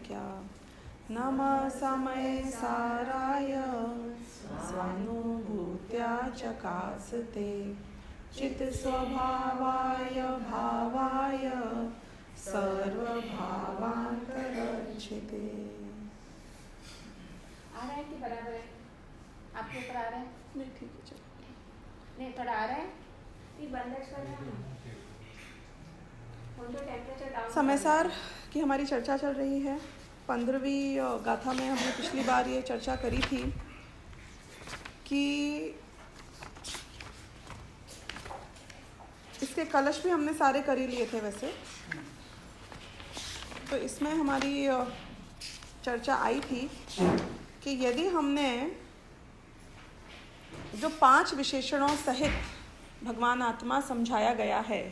क्या। नमः समय साराय स्वानुभूत्या चकासते चित स्वभावाय भावाय सर्वभावांतरचिते। आ रहा है कि बराबर है? आपके ऊपर आ रहा है? नहीं ठीक है चलो। नहीं थोड़ा आ रहा है? ये बंद टेम्परेचर समय सार की हमारी चर्चा चल रही है। 15वीं गाथा में हमने पिछली बार ये चर्चा करी थी कि इसके कलश भी हमने सारे कर ही लिए थे वैसे। तो इसमें हमारी चर्चा आई थी कि यदि हमने जो 5 विशेषणों सहित भगवान आत्मा समझाया गया है,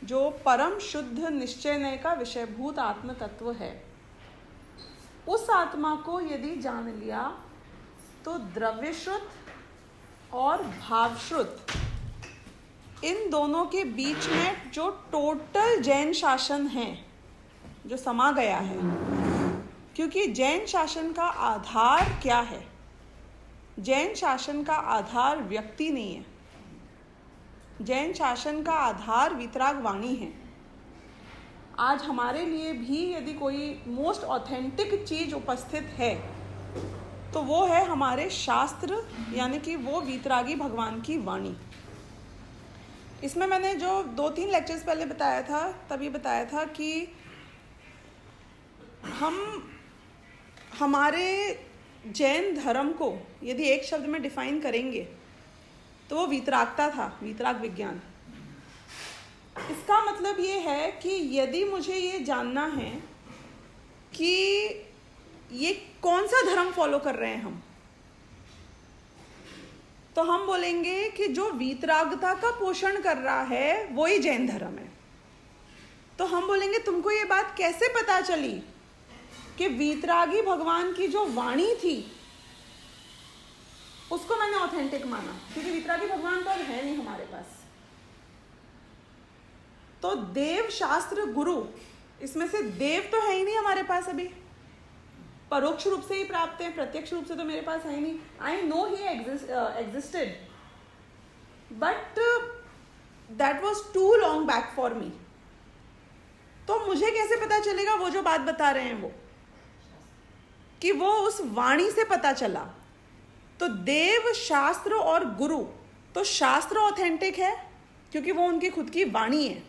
जो परम शुद्ध निश्चय का विषयभूत आत्म तत्व है, उस आत्मा को यदि जान लिया तो द्रव्य श्रुत और भाव श्रुत इन दोनों के बीच में जो टोटल जैन शासन है जो समा गया है। क्योंकि जैन शासन का आधार क्या है? जैन शासन का आधार व्यक्ति नहीं है। जैन शासन का आधार वीतराग वाणी है। आज हमारे लिए भी यदि कोई मोस्ट ऑथेंटिक चीज उपस्थित है तो वो है हमारे शास्त्र, यानी कि वो वीतरागी भगवान की वाणी। इसमें मैंने जो 2-3 लेक्चर्स पहले बताया था, तभी बताया था कि हम हमारे जैन धर्म को यदि एक शब्द में डिफाइन करेंगे तो वो वीतरागता था, वीतराग विज्ञान। इसका मतलब ये है कि यदि मुझे ये जानना है कि ये कौन सा धर्म फॉलो कर रहे हैं हम, तो हम बोलेंगे कि जो वीतरागता का पोषण कर रहा है वो ही जैन धर्म है। तो हम बोलेंगे तुमको ये बात कैसे पता चली कि वीतरागी भगवान की जो वाणी थी उसको मैंने ऑथेंटिक माना, क्योंकि वीतरागी भगवान तो अब है नहीं हमारे पास। तो देव शास्त्र गुरु, इसमें से देव तो है ही नहीं हमारे पास अभी, परोक्ष रूप से ही प्राप्त है, प्रत्यक्ष रूप से तो मेरे पास है ही नहीं। I know he existed but that was too long back for me. तो मुझे कैसे पता चलेगा वो जो बात बता रहे हैं वो, कि वो उस वाणी से पता चला। तो देव शास्त्र और गुरु, तो शास्त्र ऑथेंटिक है क्योंकि वो उनकी खुद की वाणी है।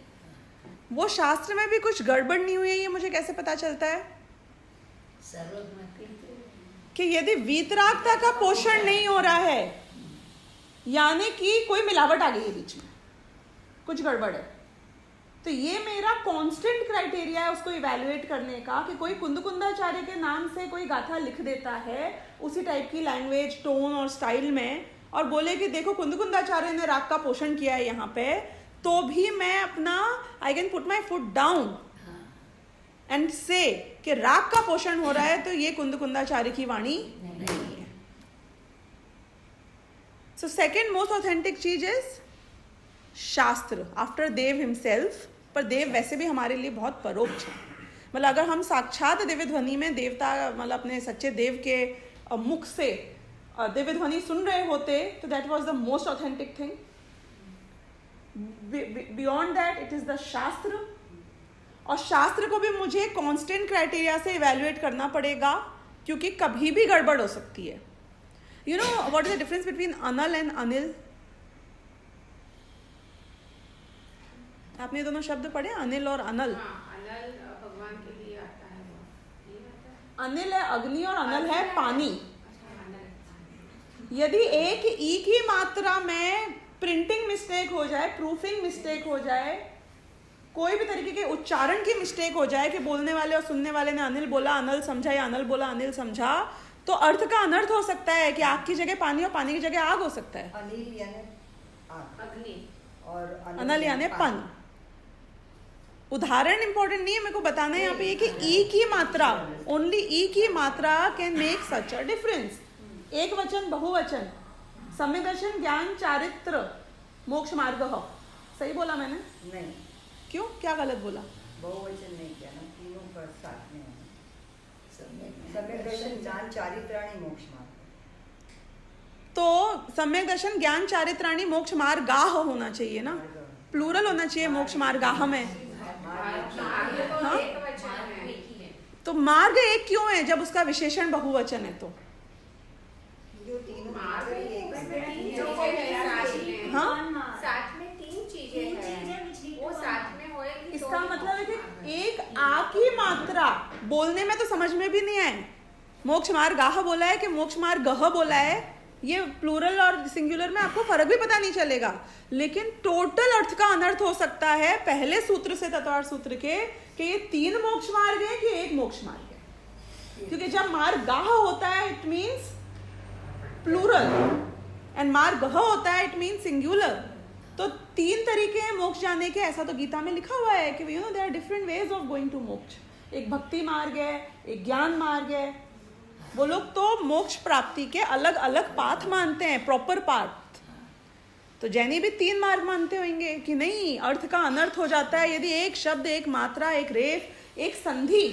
वो शास्त्र में भी कुछ गड़बड़ नहीं हुई है, ये मुझे कैसे पता चलता है? कि यदि वीतरागता का पोषण नहीं हो रहा है, यानी कि कोई मिलावट आ गई है बीच में, कुछ गड़बड़ है, तो ये मेरा कांस्टेंट क्राइटेरिया है उसको इवैल्यूएट करने का। कि कोई कुंदकुंदाचार्य के नाम से कोई गाथा लिख देता है उसी टाइप की लैंग्वेज, टोन और स्टाइल में, और बोले कि देखो कुंदकुंदाचार्य ने राग का पोषण किया है यहाँ पे, तो भी मैं अपना I can put my foot down and say कि राग का पोषण हो रहा है, तो ये कुंदकुंदाचार्य की वाणी नहीं है। सो सेकेंड मोस्ट ऑथेंटिक चीज इज शास्त्र आफ्टर देव हिमसेल्फ। पर देव वैसे भी हमारे लिए बहुत परोक्ष है। मतलब अगर हम साक्षात दिव्य ध्वनि में देवता, मतलब अपने सच्चे देव के मुख से दिव्य ध्वनि सुन रहे होते तो that was the most authentic thing. Beyond that it is the शास्त्र, और शास्त्र को भी मुझे कांस्टेंट क्राइटेरिया से इवैल्यूएट करना पड़ेगा क्योंकि कभी भी गड़बड़ हो सकती है। You know what is the difference between Anal and Anil? आपने दोनों शब्द पढ़े, अनिल और अनल? अनल भगवान के लिए आता है वो। अनिल है अग्नि और अनल है पानी। यदि एक ई की मात्रा में प्रिंटिंग मिस्टेक हो जाए, प्रूफिंग मिस्टेक हो जाए, कोई भी तरीके के उच्चारण की मिस्टेक हो जाए कि बोलने वाले और सुनने वाले ने अनिल बोला अनल समझा या अनल बोला अनिल समझा, तो अर्थ का अनर्थ हो सकता है कि आग की जगह पानी और पानी की जगह आग हो सकता है। अनिल यानी अग्नि और अनल यानी पन। उदाहरण इंपॉर्टेंट नहीं है, मेरे को बताना है यहाँ पे कि ई की मात्रा, ओनली ई की मात्रा can make such a difference. एक वचन बहुवचन, सम्यक दर्शन ज्ञान चारित्र मोक्ष मार्ग हो, सही बोला मैंने? नहीं, क्यों, क्या गलत बोला? बहुवचन नहीं किया ना, तीनों पर साथ में है। सम्यक दर्शन ज्ञान चारित्राणि मोक्ष मार्ग। तो सम्यक दर्शन ज्ञान चारित्राणि मोक्ष मार्गाह होना चाहिए ना, प्लूरल होना चाहिए मोक्ष मार्गाह में। हाँ? तो मार्ग एक क्यों है जब उसका विशेषण बहुवचन है? तो जो तीनों मार्ग एक हाँ, साथ में तीन चीजें हैं, वो साथ में होएगी। इसका मतलब है कि एक आ की मात्रा बोलने में तो समझ में भी नहीं आए। मोक्ष मार्गाह बोला है कि मोक्ष मार्गह बोला है, ये प्लूरल और सिंगुलर में आपको फर्क भी पता नहीं चलेगा, लेकिन टोटल अर्थ का अनर्थ हो सकता है पहले सूत्र से तत्वार्थ सूत्र के कि ये तीन मोक्ष मार्ग है कि एक मोक्ष मार्ग है। क्योंकि जब मार्गाह होता है इट मीन्स प्लूरल एंड मार्गह होता है इट मीन्स सिंगुलर। तो तीन तरीके हैं मोक्ष जाने के, ऐसा तो गीता में लिखा हुआ है कि you know there are different ways of going to मोक्ष। एक भक्ति मार्ग है, एक ज्ञान मार्ग है। वो लोग तो मोक्ष प्राप्ति के अलग अलग पाथ मानते हैं, प्रॉपर पाथ। तो जैनी भी तीन मार्ग मानते होंगे कि नहीं, अर्थ का अनर्थ हो जाता है यदि एक शब्द, एक मात्रा, एक रेफ, एक संधि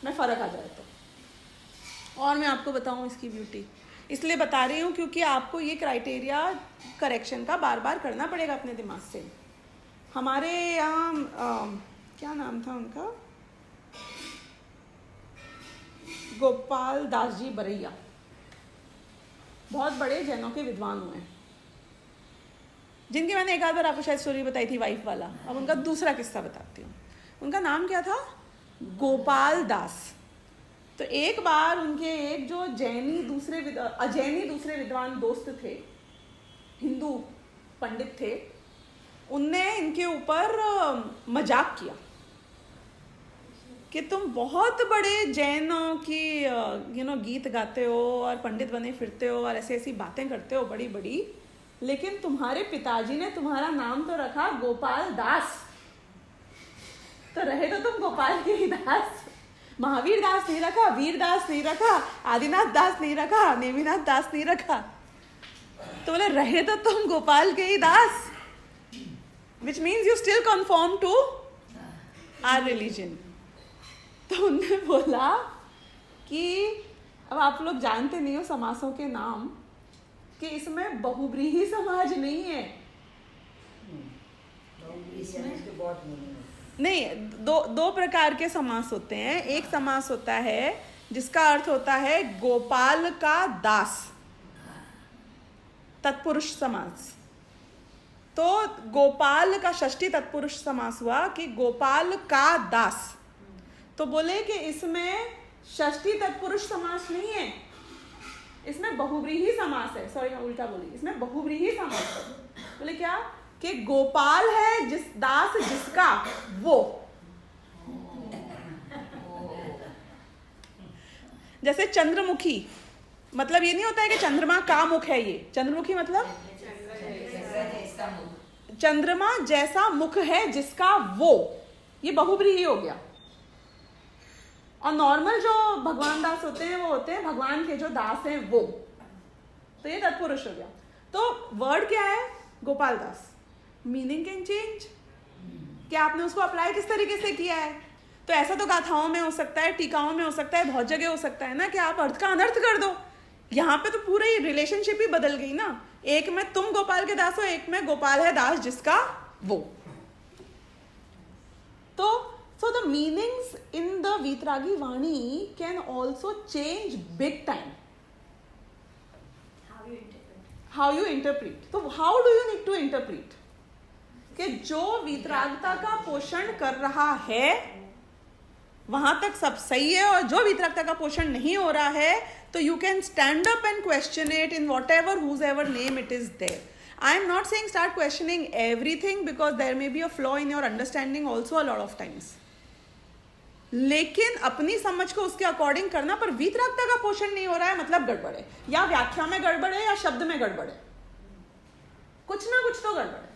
में फर्क आ जाए तो। और मैं आपको बताऊं इसकी ब्यूटी इसलिए बता रही हूँ क्योंकि आपको ये क्राइटेरिया करेक्शन का बार बार करना पड़ेगा अपने दिमाग से। हमारे यहाँ क्या नाम था उनका, गोपाल दास जी बरैया, बहुत बड़े जैनों के विद्वान हुए हैं, जिनकी मैंने एक आध बार आपको शायद स्टोरी बताई थी, वाइफ वाला। अब उनका दूसरा किस्सा बताती हूँ। उनका नाम क्या था? गोपाल दास। तो एक बार उनके एक जो अजैनी दूसरे विद्वान दोस्त थे, हिंदू पंडित थे, उनने इनके ऊपर मजाक किया कि तुम बहुत बड़े जैनों की गीत गाते हो और पंडित बने फिरते हो और ऐसी ऐसी बातें करते हो बड़ी बड़ी, लेकिन तुम्हारे पिताजी ने तुम्हारा नाम तो रखा गोपाल दास, तो रहे तो तुम गोपाल के ही दास। महावीर दास नहीं रखा, वीर दास नहीं रखा, आदिनाथ दास नहीं रखा, नेमिनाथ दास नहीं रखा, तो बोले रहे तो तुम गोपाल के ही दास, which means you still conform to our religion. तो उन्होंने बोला कि अब आप लोग जानते नहीं हो समासों के नाम, कि इसमें बहुब्रीही समाज नहीं है। इसमें बहुत नहीं, दो प्रकार के समास होते हैं। एक समास होता है जिसका अर्थ होता है गोपाल का दास, तत्पुरुष समास। तो गोपाल का षष्ठी तत्पुरुष समास हुआ कि गोपाल का दास। तो बोले कि इसमें षष्ठी तत्पुरुष समास नहीं है, इसमें बहुव्रीहि समास है। सॉरी मैं उल्टा बोली, इसमें बहुव्रीहि समास है। बोले क्या कि गोपाल है जिस दास जिसका वो, जैसे चंद्रमुखी, मतलब ये नहीं होता है कि चंद्रमा का मुख है, ये चंद्रमुखी मतलब चंद्रमा जैसा मुख है जिसका वो, ये बहुब्रीहि हो गया। और नॉर्मल जो भगवान दास होते हैं वो होते हैं भगवान के जो दास हैं वो, तो ये तत्पुरुष हो गया। तो वर्ड क्या है? Gopal Das. Meaning can change, क्या आपने उसको अप्लाई किस तरीके से किया है। तो ऐसा तो गाथाओं में हो सकता है, टीकाओं में हो सकता है, बहुत जगह हो सकता है ना कि आप अर्थ का अनर्थ कर दो। यहाँ पे तो पूरी रिलेशनशिप ही बदल गई ना, एक में तुम गोपाल के दास हो, एक में गोपाल है दास जिसका वो। तो so the meanings in the Vitragi Vani can also change big time. How you interpret. तो how do you need to interpret? कि जो वितरागता का पोषण कर रहा है वहां तक सब सही है, और जो वितरागता का पोषण नहीं हो रहा है तो you can stand up and question it in whatever whosever name it is there. I am not saying start questioning everything because there may be a flaw in your understanding also a lot of times. लेकिन अपनी समझ को उसके according करना, पर वितरागता का पोषण नहीं हो रहा है मतलब गड़बड़ है, या व्याख्या में गड़बड़ है या शब्द में गड़बड़ है, कुछ ना कुछ तो गड़बड़ है।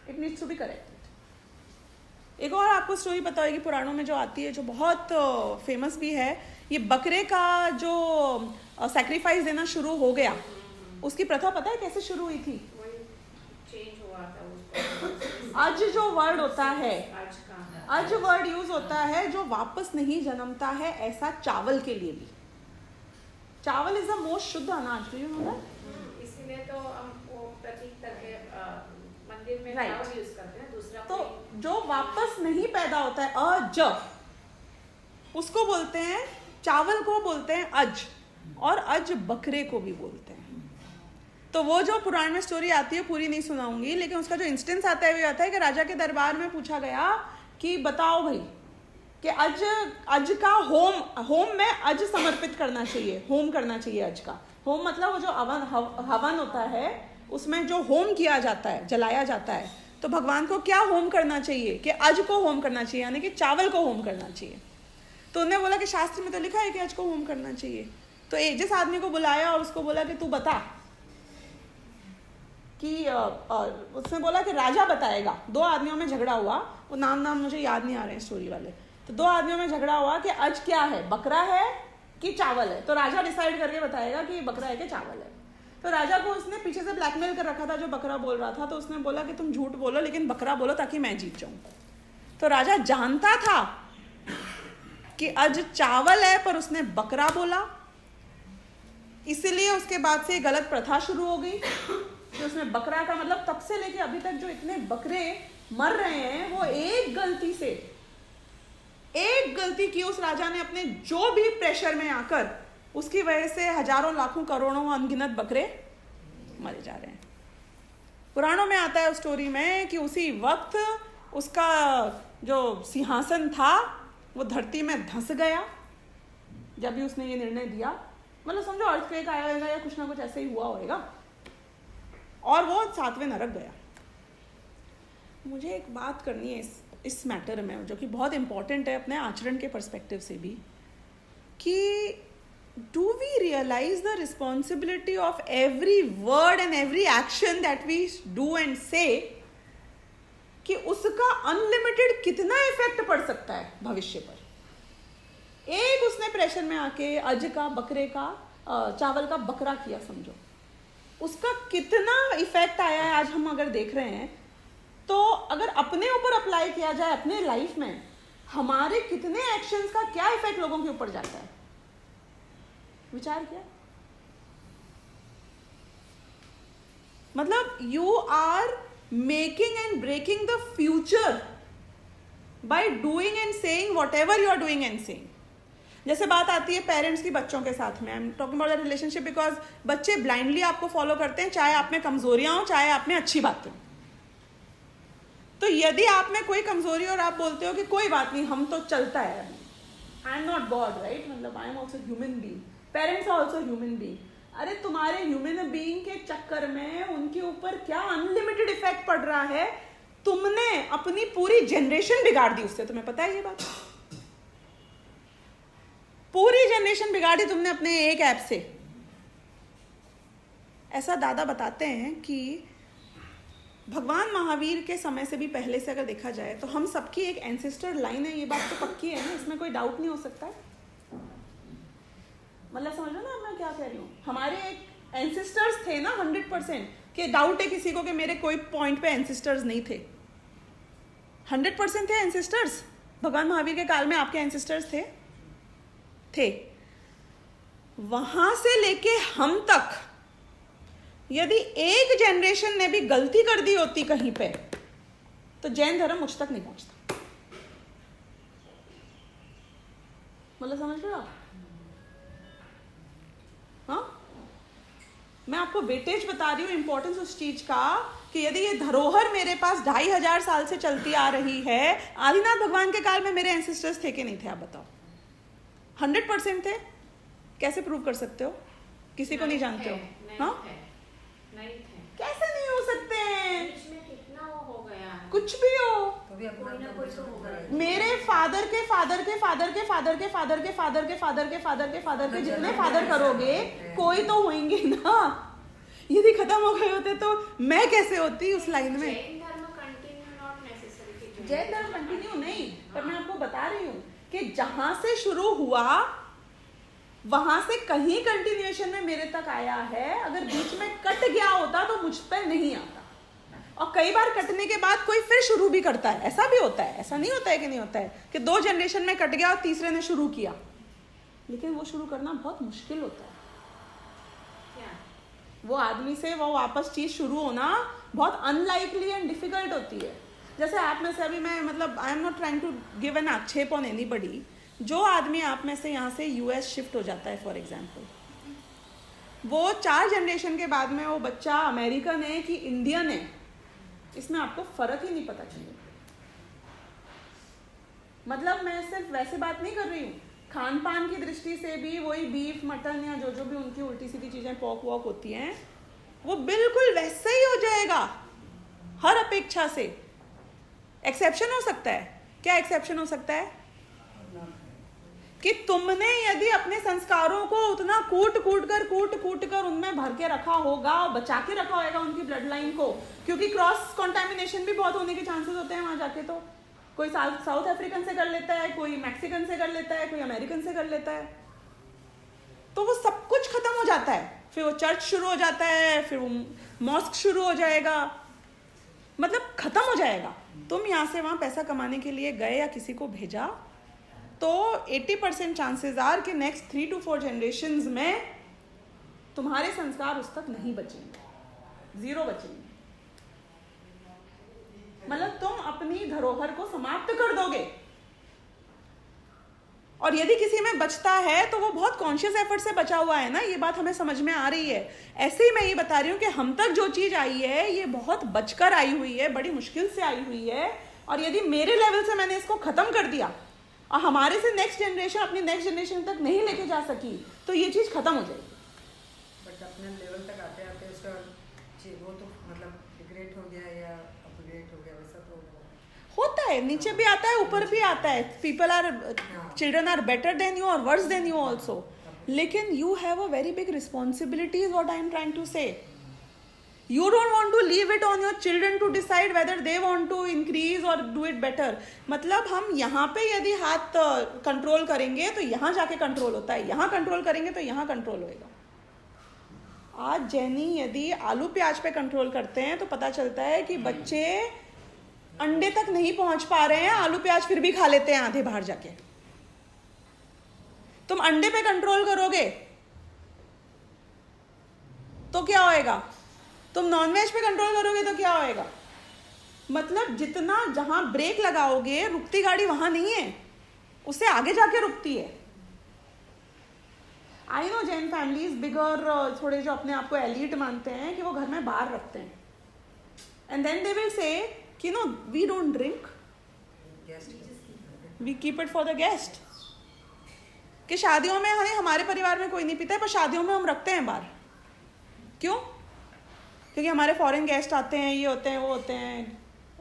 It needs to be corrected. एक और आपको स्टोरी पता होगी पुराणों में जो आती है, जो बहुत फेमस भी है। ये बकरे का जो सैक्रिफाइस देना शुरू हो गया, उसकी प्रथा पता है कैसे शुरू हुई थी? चेंज हुआ था उसको। आज जो वर्ड होता है, अज वर्ड यूज होता है जो वापस नहीं जन्मता है, ऐसा चावल के लिए भी। चावल इज द मोस्ट शुद्ध अनाज, डू यू नो दैट? इसीलिए तो हम वो प्रतीक करके मंदिर में Right. चावल यूज करते हैं। दूसरा तो कोई- जो वापस नहीं पैदा होता है अज, उसको बोलते हैं, चावल को बोलते हैं अज, और अज बकरे को भी बोलते हैं। तो वो जो पुराण में स्टोरी आती है, पूरी नहीं सुनाऊंगी, लेकिन उसका जो इंस्टेंस आता है वो आता है कि राजा के दरबार में पूछा गया कि बताओ भाई कि अज का होम में अज समर्पित करना चाहिए, होम करना चाहिए अज का। होम मतलब वो जो हवन होता है, उसमें जो होम किया जाता है, जलाया जाता है, तो भगवान को क्या होम करना चाहिए कि अज को होम करना चाहिए, यानी कि चावल को होम करना चाहिए। तो उन्होंने बोला कि शास्त्र में तो लिखा है कि अज को होम करना चाहिए। तो एक जिस आदमी को बुलाया और उसको बोला कि तू बता, कि उसने बोला कि राजा बताएगा। दो आदमियों में झगड़ा हुआ, वो नाम मुझे याद नहीं आ रहे हैं स्टोरी वाले। तो दो आदमियों में झगड़ा हुआ कि अज क्या है, बकरा है कि चावल है। तो राजा डिसाइड करके बताएगा कि बकरा है कि चावल है। तो राजा को उसने पीछे से ब्लैकमेल कर रखा था जो बकरा बोल रहा था। तो उसने बोला कि तुम झूठ बोलो लेकिन बकरा बोलो ताकि मैं जीत जाऊं। तो राजा जानता था कि अज चावल है, पर उसने बकरा बोला, इसलिए उसके बाद से गलत प्रथा शुरू हो गई कि उसमें बकरा का मतलब, तब से लेके अभी तक जो इतने बकरे मर रहे हैं, वो एक गलती की उस राजा ने, अपने जो भी प्रेशर में आकर, उसकी वजह से हजारों लाखों करोड़ों अनगिनत बकरे मरे जा रहे हैं। पुराणों में आता है उस स्टोरी में कि उसी वक्त उसका जो सिंहासन था वो धरती में धंस गया जब भी उसने ये निर्णय दिया। मतलब समझो अर्थक्वेक आया होगा या कुछ ना कुछ ऐसे ही हुआ होगा, और वो 7वें नरक गया। मुझे एक बात करनी है इस मैटर में, जो कि बहुत इंपॉर्टेंट है अपने आचरण के पर्सपेक्टिव से भी, कि do we realise the responsibility of every word and every action that we do and say, कि उसका अनलिमिटेड कितना इफेक्ट पड़ सकता है भविष्य पर। एक उसने प्रेशर में आके अज का बकरे का चावल का बकरा किया, समझो उसका कितना इफेक्ट आया है। आज हम अगर देख रहे हैं तो अगर अपने ऊपर अप्लाई किया जाए अपने लाइफ में, हमारे कितने एक्शंस का क्या इफेक्ट लोगों के ऊपर जाता है, विचार किया? मतलब you are making and breaking the future by doing and saying whatever you are doing and saying. जैसे बात आती है पेरेंट्स की बच्चों के साथ में, I am talking about the relationship, because बच्चे ब्लाइंडली आपको फॉलो करते हैं, चाहे आप में कमजोरियां हो चाहे आप में अच्छी बातें हो। तो यदि आप में कोई कमजोरी और आप बोलते हो कि कोई बात नहीं, हम तो चलता है, I am not god, right, मतलब I am also human being, parents are also human being. अरे तुम्हारे ह्यूमन बीइंग के चक्कर में उनके ऊपर क्या अनलिमिटेड इफेक्ट पड़ रहा है, तुमने अपनी पूरी जनरेशन बिगाड़ दी उससे। तुम्हें पता है ये बात? पूरी जनरेशन बिगाड़ी तुमने अपने एक ऐप से। ऐसा दादा बताते हैं कि भगवान महावीर के समय से भी पहले से अगर देखा जाए तो हम सबकी एक एंसेस्टर लाइन है, ये बात तो पक्की है ना, इसमें कोई डाउट नहीं हो सकता है। मतलब समझ लो ना मैं क्या कह रही हूँ, हमारे एक एंसेस्टर्स थे ना 100%, कि डाउट है किसी को कि मेरे कोई पॉइंट पे एंसेस्टर्स नहीं थे? 100% थे एंसेस्टर्स। भगवान महावीर के काल में आपके एंसेस्टर्स थे। वहां से लेके हम तक यदि एक जनरेशन ने भी गलती कर दी होती कहीं पे, तो जैन धर्म मुझ तक नहीं पहुंचता। मतलब समझ रहे हो आप? हाँ, मैं आपको वेटेज बता रही हूँ, इंपॉर्टेंस उस चीज का, कि यदि ये धरोहर मेरे पास 2500 साल से चलती आ रही है, आदिनाथ भगवान के काल में मेरे एंसेस्टर्स थे कि नहीं थे? आप बताओ। 100% थे। कैसे प्रूव कर सकते हो? किसी को नहीं जानते हो? हाँ, नहीं थे। कैसे नहीं हो सकते हैं? इसमें कितना वो हो गया है। कुछ भी हो, तो भी अपना कोई ना कोई तो होगा ही। मेरे फादर के फादर के फादर के फादर के फादर के फादर के फादर के फादर के फादर के जितने फादर करोगे, कोई तो होंगे ना। यदि खत्म हो गए होते तो मैं कैसे होती उस लाइन में? जैन धर्म कंटिन्यू नॉट नेसेसरी। जैन धर्म कंटिन्यू नहीं, पर मैं आपको बता रही हूँ कि जहां से शुरू हुआ वहां से कहीं कंटिन्यूएशन में मेरे तक आया है। अगर बीच में कट गया होता तो मुझ पर नहीं आता। और कई बार कटने के बाद कोई फिर शुरू भी करता है, ऐसा भी होता है, ऐसा नहीं होता है कि नहीं होता है कि 2 जनरेशन में कट गया और तीसरे ने शुरू किया, लेकिन वो शुरू करना बहुत मुश्किल होता है। वो आदमी से वो वापस चीज शुरू होना बहुत अनलाइकली एंड डिफिकल्ट होती है। जैसे आप में से अभी मैं मतलब I am not trying to give an आक्षेप ऑन एनीबडी, जो आदमी आप में से यहाँ से यूएस शिफ्ट हो जाता है फॉर एग्जाम्पल, वो 4 जनरेशन के बाद में वो बच्चा अमेरिकन है कि इंडियन है, इसमें आपको फर्क ही नहीं पता चलेगा। मतलब मैं सिर्फ वैसे बात नहीं कर रही हूँ, खान पान की दृष्टि से भी वही बीफ मटन या जो भी उनकी उल्टी सीधी चीजें पॉक वॉक होती हैं, वो बिल्कुल वैसे ही हो जाएगा हर अपेक्षा से। एक्सेप्शन हो सकता है, क्या एक्सेप्शन हो सकता है कि तुमने यदि अपने संस्कारों को उतना कूट कूट कर उनमें भर के रखा होगा और बचा के रखा होगा उनकी ब्लड लाइन को, क्योंकि क्रॉस कॉन्टेमिनेशन भी बहुत होने के चांसेस होते हैं वहां जाके। तो कोई साउथ अफ्रीकन से कर लेता है, कोई मैक्सिकन से कर लेता है, कोई अमेरिकन से कर लेता है, तो वो सब कुछ खत्म हो जाता है। फिर वो चर्च शुरू हो जाता है, फिर वो मॉस्क शुरू हो जाएगा, मतलब खत्म हो जाएगा। तुम यहाँ से वहां पैसा कमाने के लिए गए या किसी को भेजा, तो 80% चांसेस आर कि नेक्स्ट 3 to 4 जनरेशन्स में तुम्हारे संस्कार उस तक नहीं बचेंगे, 0 बचेंगे। मतलब तुम अपनी धरोहर को समाप्त कर दोगे। और यदि किसी में बचता है तो वो बहुत कॉन्शियस एफर्ट से बचा हुआ है ना, ये बात हमें समझ में आ रही है। ऐसे ही मैं ये बता रही हूँ कि हम तक जो चीज आई है ये बहुत बचकर आई हुई है, बड़ी मुश्किल से आई हुई है, और यदि मेरे लेवल से मैंने इसको खत्म कर दिया और हमारे से नेक्स्ट जनरेशन अपनी नेक्स्ट जनरेशन तक नहीं लेके जा सकी, तो ये चीज खत्म हो जाएगी। बट अपने लेवल तक आते आते उसका वो तो मतलब डिग्रेड हो गया या अपग्रेड हो गया, वैसा तो होता है, नीचे भी आता है ऊपर भी आता है। People are, children are better than you और वर्स देन यू ऑल्सो, लेकिन you have a very big responsibility is what I am trying to say. You don't want to leave it on your children to decide whether they want to increase or do it better. मतलब हम यहाँ पे यदि हाथ control करेंगे तो यहाँ जाके कंट्रोल होता है, यहाँ कंट्रोल करेंगे तो यहाँ कंट्रोल होएगा। आज जैनी यदि आलू प्याज पे कंट्रोल करते हैं तो पता चलता है कि बच्चे अंडे तक नहीं पहुंच पा रहे हैं, आलू प्याज फिर भी खा लेते हैं आधे बाहर जाके। तुम अंडे पे कंट्रोल करोगे तो क्या होएगा, तुम नॉनवेज पे कंट्रोल करोगे तो क्या होएगा। मतलब जितना जहां ब्रेक लगाओगे, रुकती गाड़ी वहां नहीं है, उससे आगे जाके रुकती है। आई नो जैन फैमिलीज बिगर, थोड़े जो अपने आप को एलीट मानते हैं, कि वो घर में बार रखते हैं, and then they will say कि no we don't drink, we keep it for the guest. कि शादियों में हमारे परिवार में कोई नहीं पीता है, पर शादियों में हम रखते हैं बार। क्यों? क्योंकि हमारे फॉरेन गेस्ट आते हैं, ये होते हैं वो होते हैं,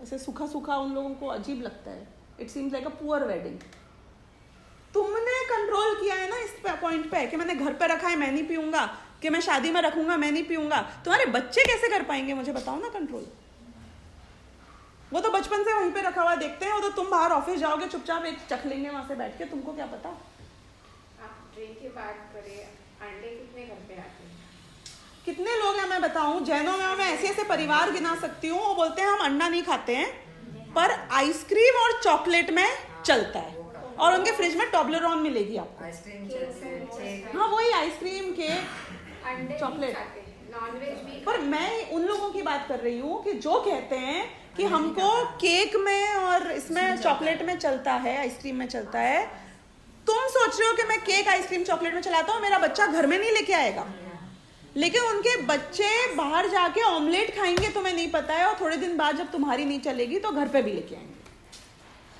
ऐसे सूखा सूखा उन लोगों को अजीब लगता है। It seems like a poor wedding. तुमने कंट्रोल किया है ना इस पॉइंट पे कि मैंने घर पे रखा है मैं नहीं पीऊंगा, कि मैं शादी में रखूंगा मैं नहीं पीऊंगा। तुम्हारे बच्चे कैसे कर पाएंगे, मुझे बताओ ना कंट्रोल। वो तो बचपन से वहीं पे रखा हुआ देखते हैं, वो तो तुम बाहर ऑफिस जाओगे चुपचाप एक चख लेंगे वहां से बैठ के, तुमको क्या पता। आप ड्रिंक की बात करें, अंडे कितने घर पे आते हैं? कितने लोग हैं मैं बताऊं, जैनों में मैं ऐसे ऐसे परिवार गिना सकती हूँ, वो बोलते हैं हम अंडा नहीं खाते हैं, पर आइसक्रीम और चॉकलेट में चलता है, और उनके फ्रिज में टॉबलेरोन मिलेगी आपको। आइसक्रीम, हाँ वही आइसक्रीम, केक, अंडे चॉकलेट। नॉनवेज भी। पर मैं उन लोगों की बात कर रही हूँ कि जो कहते हैं कि हमको केक में और इसमें चॉकलेट में चलता है, आइसक्रीम में चलता है। तुम सोच रहे हो कि मैं केक आइसक्रीम चॉकलेट में चलाता हूँ, मेरा बच्चा घर में नहीं लेके आएगा, लेकिन उनके बच्चे बाहर जाके ऑमलेट खाएंगे, तुम्हें नहीं पता है, और थोड़े दिन बाद जब तुम्हारी नहीं चलेगी तो घर पे भी लेके आएंगे,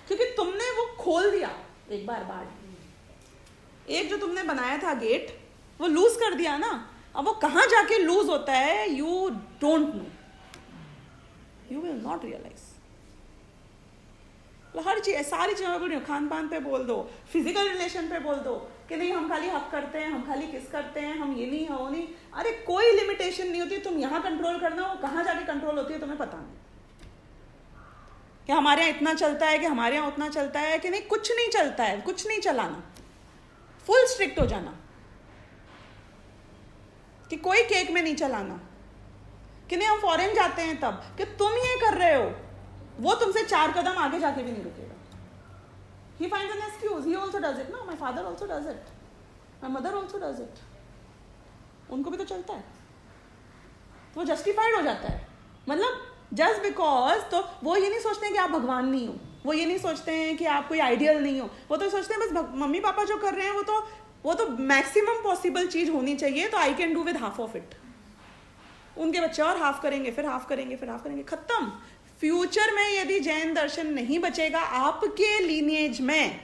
क्योंकि तुमने वो खोल दिया एक बार। एक जो तुमने बनाया था गेट, वो लूज कर दिया ना। अब वो कहाँ जाके लूज होता है, you don't know, you will not realise. हर चीज, सारी चीजों बोल रही हूँ, खान पान पे बोल दो, फिजिकल रिलेशन पे बोल दो कि नहीं हम खाली हक करते हैं, हम खाली किस करते हैं, हम ये नहीं है वो नहीं। अरे कोई लिमिटेशन नहीं होती, तुम यहाँ कंट्रोल करना, वो कहाँ जाके कंट्रोल होती है तुम्हें पता नहीं। कि हमारे यहाँ इतना चलता है, कि हमारे यहाँ उतना चलता है, कि नहीं कुछ नहीं चलता है, कुछ नहीं चलाना, फुल स्ट्रिक्ट हो जाना कि कोई केक में नहीं चलाना, कि नहीं हम फॉरेन जाते हैं तब, कि तुम ये कर रहे हो, वो तुमसे 4 कदम आगे जाके भी नहीं रुकेगा. He finds an excuse. He also does it. No, my father also does it. My mother also does it. उनको भी तो चलता है, तो वो जस्टिफाइड हो जाता है. मतलब जस्ट बिकॉज, तो वो ये नहीं सोचते हैं कि आप भगवान नहीं हो, वो ये नहीं सोचते हैं कि आप कोई आइडियल नहीं हो, वो तो सोचते हैं बस मम्मी पापा जो कर रहे हैं वो तो मैक्सिमम पॉसिबल चीज होनी चाहिए, तो I can do with half of it. उनके बच्चे और हाफ करेंगे, फिर हाफ करेंगे, फिर हाफ करेंगे, खत्म. फ्यूचर में यदि जैन दर्शन नहीं बचेगा आपके लीनिएज में,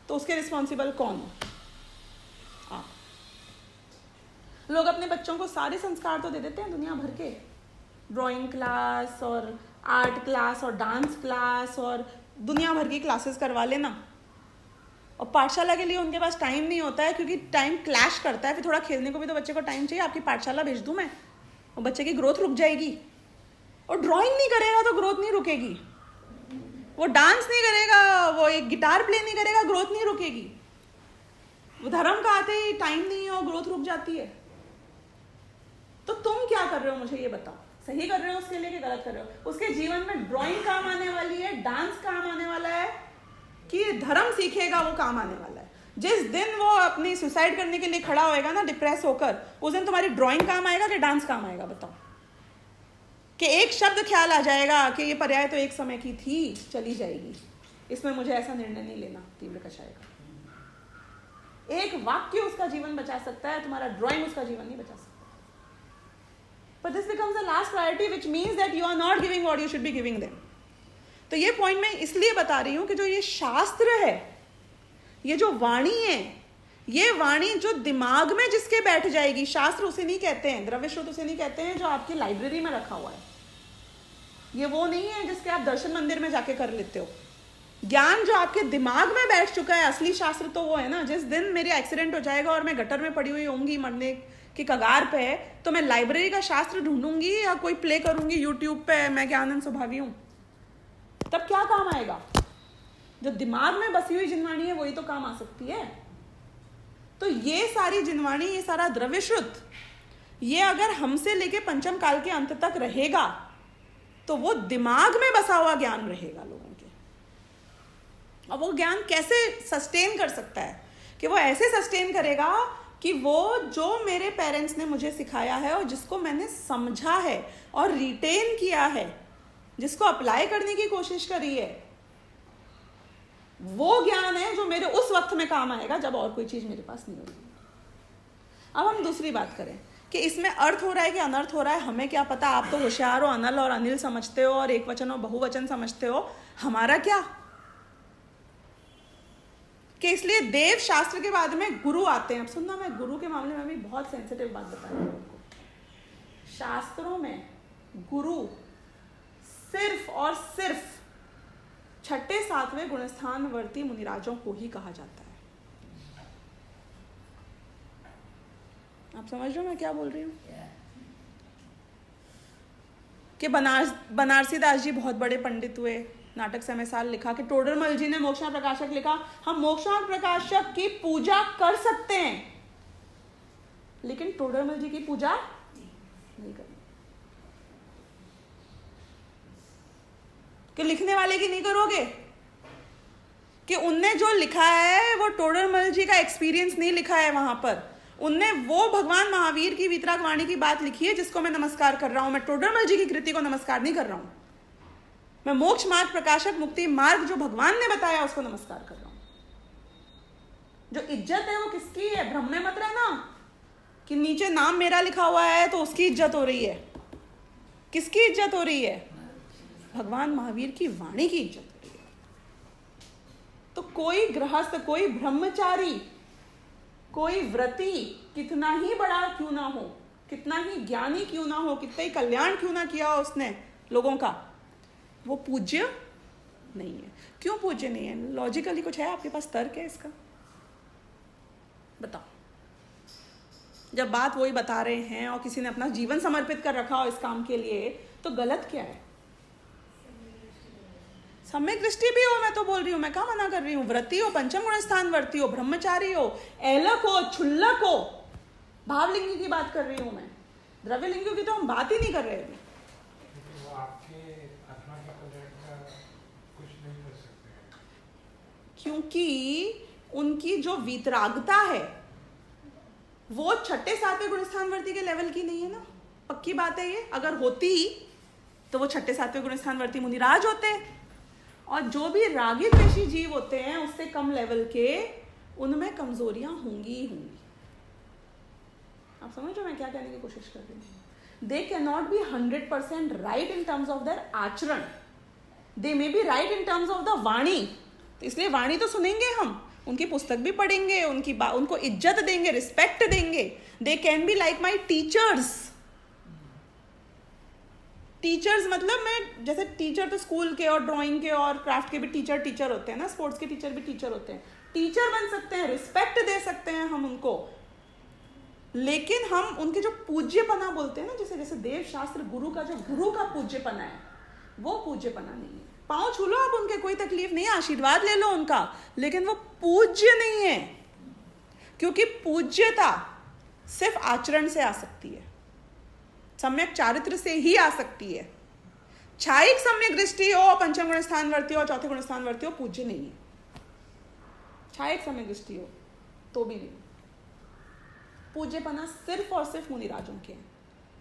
तो उसके रिस्पॉन्सिबल कौन? आप. लोग अपने बच्चों को सारे संस्कार तो दे देते हैं दुनिया भर के, ड्राइंग क्लास और आर्ट क्लास और डांस क्लास और दुनिया भर की क्लासेस करवा लेना, और पाठशाला के लिए उनके पास टाइम नहीं होता है, क्योंकि टाइम क्लैश करता है. फिर थोड़ा खेलने को भी तो बच्चे को टाइम चाहिए. आपकी पाठशाला भेज दूं मैं, और बच्चे की ग्रोथ रुक जाएगी. और ड्राइंग नहीं करेगा तो ग्रोथ नहीं रुकेगी, वो डांस नहीं करेगा, वो एक गिटार प्ले नहीं करेगा, ग्रोथ नहीं रुकेगी. वो धर्म का आते ही टाइम नहीं है और ग्रोथ रुक जाती है. तो तुम क्या कर रहे हो मुझे ये बताओ, सही कर रहे हो उसके लिए कि गलत कर रहे हो? उसके जीवन में ड्राइंग काम आने वाली है, डांस काम आने वाला है, कि धर्म सीखेगा वो काम आने वाला है. जिस दिन वो अपनी सुसाइड करने के लिए खड़ा होएगा ना डिप्रेस होकर, उस दिन तुम्हारी ड्राइंग काम आएगा कि डांस काम आएगा? बताओ. कि एक शब्द ख्याल आ जाएगा कि ये पर्याय तो एक समय की थी, चली जाएगी, इसमें मुझे ऐसा निर्णय नहीं लेना तीव्र कषाय का. एक वाक्य उसका जीवन बचा सकता है, तुम्हारा ड्राइंग उसका जीवन नहीं बचा सकता. But this becomes the last priority, which means that you are not giving what you should be giving them. तो ये पॉइंट मैं इसलिए बता रही हूं कि जो ये शास्त्र है, ये जो वाणी है, ये वाणी जो दिमाग में जिसके बैठ जाएगी, शास्त्र उसे नहीं कहते हैं, द्रव्य श्रुत उसे नहीं कहते हैं जो आपकी लाइब्रेरी में रखा हुआ है. ये वो नहीं है जिसके आप दर्शन मंदिर में जाके कर लेते हो. ज्ञान जो आपके दिमाग में बैठ चुका है, असली शास्त्र तो वो है ना. जिस दिन मेरा एक्सीडेंट हो जाएगा और मैं गटर में पड़ी हुई होंगी मरने की कगार पे, तो मैं लाइब्रेरी का शास्त्र ढूंढूंगी या कोई प्ले करूंगी यूट्यूब पे, मैं ज्ञानंद स्वभावी हूं, तब क्या काम आएगा? जो दिमाग में बसी हुई जिनवाणी है वही तो काम आ सकती है. तो ये सारी जिनवाणी, ये सारा द्रव्य श्रुत, ये अगर हमसे लेके पंचम काल के अंत तक रहेगा तो वो दिमाग में बसा हुआ ज्ञान रहेगा लोगों के. अब वो ज्ञान कैसे सस्टेन कर सकता है? कि वो ऐसे सस्टेन करेगा कि वो जो मेरे पेरेंट्स ने मुझे सिखाया है और जिसको मैंने समझा है और रिटेन किया है, जिसको अप्लाई करने की कोशिश करी है, वो ज्ञान है जो मेरे उस वक्त में काम आएगा जब और कोई चीज मेरे पास नहीं होगी. अब हम दूसरी बात करें कि इसमें अर्थ हो रहा है कि अनर्थ हो रहा है, हमें क्या पता. आप तो होशियार हो, अनल और अनिल समझते हो और एक वचन और बहुवचन समझते हो, हमारा क्या? कि इसलिए देव शास्त्र के बाद में गुरु आते हैं. अब सुनना, मैं गुरु के मामले में भी बहुत सेंसिटिव बात बता रही हूं आपको. शास्त्रों में गुरु सिर्फ और सिर्फ 6ठे 7वें गुणस्थान वर्ती मुनिराजों को ही कहा जाता है. आप समझ रहे हो मैं क्या बोल रही हूँ? कि बनारसी दास जी बहुत बड़े पंडित हुए, नाटक समय साल लिखा, कि टोडरमल जी ने मोक्षमार्ग प्रकाशक लिखा. हम मोक्षमार्ग प्रकाशक की पूजा कर सकते हैं, लेकिन टोडरमल जी की पूजा नहीं करनी. कि लिखने वाले की नहीं करोगे? कि उनने जो लिखा है वो टोडरमल जी का एक्सपीरियंस नहीं लिखा है वहां पर. उनने वो भगवान महावीर की वीतराग वाणी की बात लिखी है जिसको मैं नमस्कार कर रहा हूं. मैं टोडरमल जी की कृति को नमस्कार नहीं कर रहा हूं. मैं मोक्ष मार्ग प्रकाशक मुक्ति मार्ग जो भगवान ने बताया उसको नमस्कार कर रहा हूं. जो इज्जत है वो किसकी है? भ्रम में मत रहना कि नीचे नाम मेरा लिखा हुआ है तो उसकी इज्जत हो रही है. किसकी इज्जत हो रही है? भगवान महावीर की वाणी की इज्जत हो रही है. तो कोई गृहस्थ, कोई ब्रह्मचारी, कोई व्रती कितना ही बड़ा क्यों ना हो, कितना ही ज्ञानी क्यों ना हो, कितना ही कल्याण क्यों ना किया हो उसने लोगों का, वो पूज्य नहीं है. क्यों पूज्य नहीं है? लॉजिकली कुछ है आपके पास तर्क है इसका? बताओ. जब बात वही बता रहे हैं और किसी ने अपना जीवन समर्पित कर रखा हो इस काम के लिए, तो गलत क्या है? सम्यक दृष्टि भी हो, मैं तो बोल रही हूं, मैं क्या मना कर रही हूं. व्रती हो, पंचम गुण स्थान वर्ती हो, ब्रह्मचारी हो, ऐलक हो, छुल्लक हो, भावलिंगी की बात कर रही हूं मैं. द्रव्यलिंगियों की तो हम बात ही नहीं कर रहे अभी। वो आपके आत्मा के प्रोजेक्ट का कुछ नहीं कर सकते हैं। क्योंकि उनकी जो वीतरागता है वो छठे सातवें गुणस्थानवर्ती के लेवल की नहीं है ना। पक्की बात है ये, अगर होती तो वो छठे सातवें गुणस्थानवर्ती मुनिराज होते। और जो भी रागी द्वेषी जीव होते हैं उससे कम लेवल के, उनमें कमजोरियां होंगी ही होंगी। आप समझ रहे हो मैं क्या कहने की कोशिश कर रही हूँ? They can not be 100% right in terms of their आचरण, they may be right in terms of the वाणी। तो इसलिए वाणी तो सुनेंगे हम, उनकी पुस्तक भी पढ़ेंगे, उनको इज्जत देंगे, रिस्पेक्ट देंगे। They can be like my teachers. Teachers मतलब मैं जैसे टीचर तो स्कूल के और ड्राइंग के और क्राफ्ट के भी टीचर होते हैं ना, स्पोर्ट्स के टीचर भी टीचर होते हैं। टीचर बन सकते हैं, रिस्पेक्ट दे सकते हैं हम उनको, लेकिन हम उनके जो पूज्यपना बोलते हैं ना, जैसे जैसे देव शास्त्र गुरु का जो गुरु का पूज्यपना है, वो पूज्यपना नहीं है। पाँव छू लो आप उनके, कोई तकलीफ नहीं है, आशीर्वाद ले लो उनका, लेकिन वो पूज्य नहीं है। क्योंकि पूज्यता सिर्फ आचरण से आ सकती है, सम्यक चारित्र से ही आ सकती है। छायिक सम्यक दृष्टि हो, पंचम गुण स्थानवर्ती हो, चौथे गुण स्थानवर्ती हो, पूज्य नहीं है। छायिक सम्यक दृष्टि हो तो भी नहीं। पूज्यपना सिर्फ और सिर्फ मुनिराजों के हैं,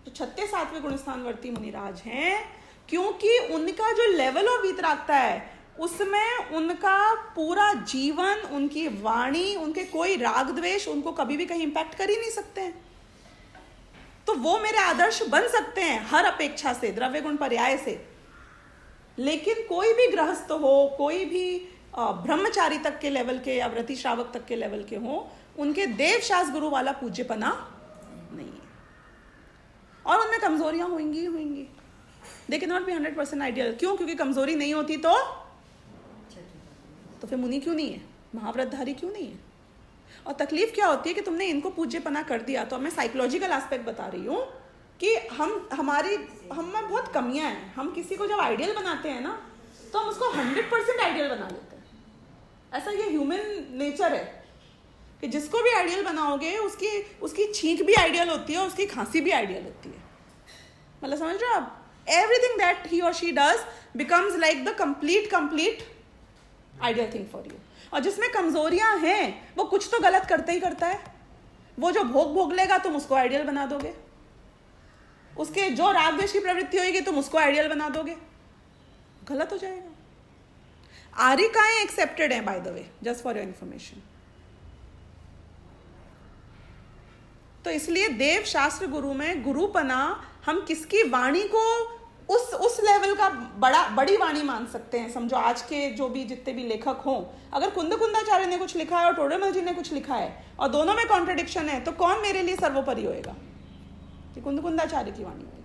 जो छठे सातवें गुण स्थानवर्ती मुनिराज हैं, क्योंकि उनका जो लेवल ऑफ वीतरागता है उसमें उनका पूरा जीवन, उनकी वाणी, उनके कोई राग द्वेष उनको कभी भी कहीं इंपैक्ट कर ही नहीं सकते हैं। तो वो मेरे आदर्श बन सकते हैं हर अपेक्षा से, द्रव्य गुण पर्याय से, लेकिन कोई भी गृहस्थ हो, कोई भी ब्रह्मचारी तक के लेवल के या व्रति श्रावक तक के लेवल के हो, उनके देव शास्त्र गुरु वाला पूज्यपना नहीं है। और उनमें कमजोरियां होंगी होंगी। दे कैन नॉट बी 100% आइडियल। क्यों? क्योंकि कमजोरी नहीं होती तो फिर मुनि क्यों नहीं है, महाव्रतधारी क्यों नहीं है? और तकलीफ क्या होती है कि तुमने इनको पूज्यपना कर दिया। तो मैं साइकोलॉजिकल एस्पेक्ट बता रही हूँ कि हम में बहुत कमियां हैं। हम किसी को जब आइडियल बनाते हैं ना, तो हम उसको 100% आइडियल बना लेते हैं। ऐसा ये ह्यूमन नेचर है कि जिसको भी आइडियल बनाओगे उसकी छींक भी आइडियल होती है, उसकी खांसी भी आइडियल होती है। मतलब समझ रहे हो आप? एवरीथिंग दैट ही और she does becomes like the complete ideal thing for you. और जिसमें कमजोरियां हैं वो कुछ तो गलत करता ही करता है। वो जो भोग लेगा तुम उसको आइडियल बना दोगे, उसके जो राग द्वेष की प्रवृत्ति होगी तुम उसको आइडियल बना दोगे, गलत हो जाएगा। आरिकाएं एक्सेप्टेड हैं by the way, just for your information. तो इसलिए देव शास्त्र गुरु में गुरुपना हम किसकी वाणी को उस लेवल का बड़ी वाणी मान सकते हैं। समझो आज के जो भी जितने भी लेखक हों, अगर कुंदकुंदाचार्य ने कुछ लिखा है और टोडरमल जी ने कुछ लिखा है और दोनों में कॉन्ट्रडिक्शन है, तो कौन मेरे लिए सर्वोपरि होएगा? कि कुंदकुंदाचार्य की वाणी होगी।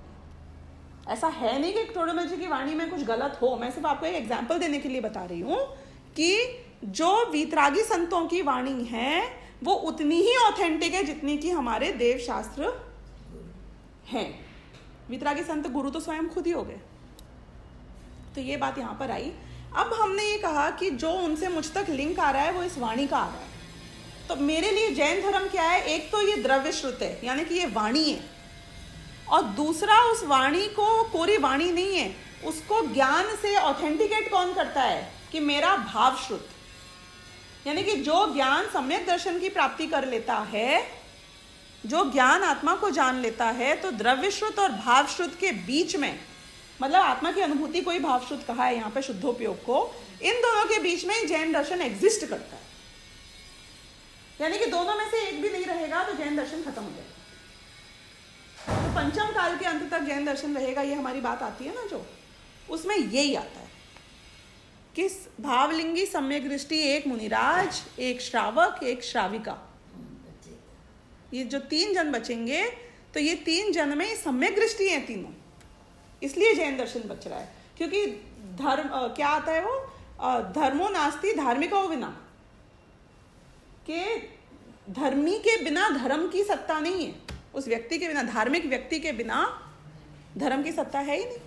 ऐसा है नहीं कि टोडरमल जी की वाणी में कुछ गलत हो। मैं सिर्फ आपको एक एग्जाम्पल देने के लिए बता रही हूँ कि जो वीतरागी संतों की वाणी है वो उतनी ही ऑथेंटिक है जितनी कि हमारे देव शास्त्र हैं। वीतरागी संत गुरु तो स्वयं खुद ही हो गए। तो ये बात यहाँ पर आई। अब हमने ये कहा कि जो उनसे मुझ तक लिंक आ रहा है वो इस वाणी का आ रहा है। तो मेरे लिए जैन धर्म क्या है? एक तो ये द्रव्य श्रुत है, यानी कि ये वाणी है, और दूसरा उस वाणी को कोरी वाणी नहीं है, उसको ज्ञान से ऑथेंटिकेट कौन करता है? कि मेरा भाव श्रुत, यानी कि जो ज्ञान सम्यक दर्शन की प्राप्ति कर लेता है, जो ज्ञान आत्मा को जान लेता है, तो द्रव्य श्रुत और भाव श्रुत के बीच में, मतलब आत्मा की अनुभूति को ही भाव श्रुत कहा है यहाँ पे शुद्धोपयोग को, इन दोनों के बीच में जैन दर्शन एग्जिस्ट करता है। यानी कि दोनों में से एक भी नहीं रहेगा तो जैन दर्शन खत्म हो जाएगा। तो पंचम काल के अंत तक जैन दर्शन रहेगा, ये हमारी बात आती है ना, जो उसमें यही आता है कि भावलिंगी सम्यक दृष्टि, एक मुनिराज, एक श्रावक, एक श्राविका, ये जो 3 जन बचेंगे, तो ये 3 जन में सम्यक दृष्टि है तीनों। इसलिए जैन दर्शन बच रहा है, क्योंकि धर्म क्या आता है वो, धर्मो नास्ति धार्मिको बिना, के धर्मी के बिना धर्म की सत्ता नहीं है। उस व्यक्ति के बिना, धार्मिक व्यक्ति के बिना धर्म की सत्ता है ही नहीं।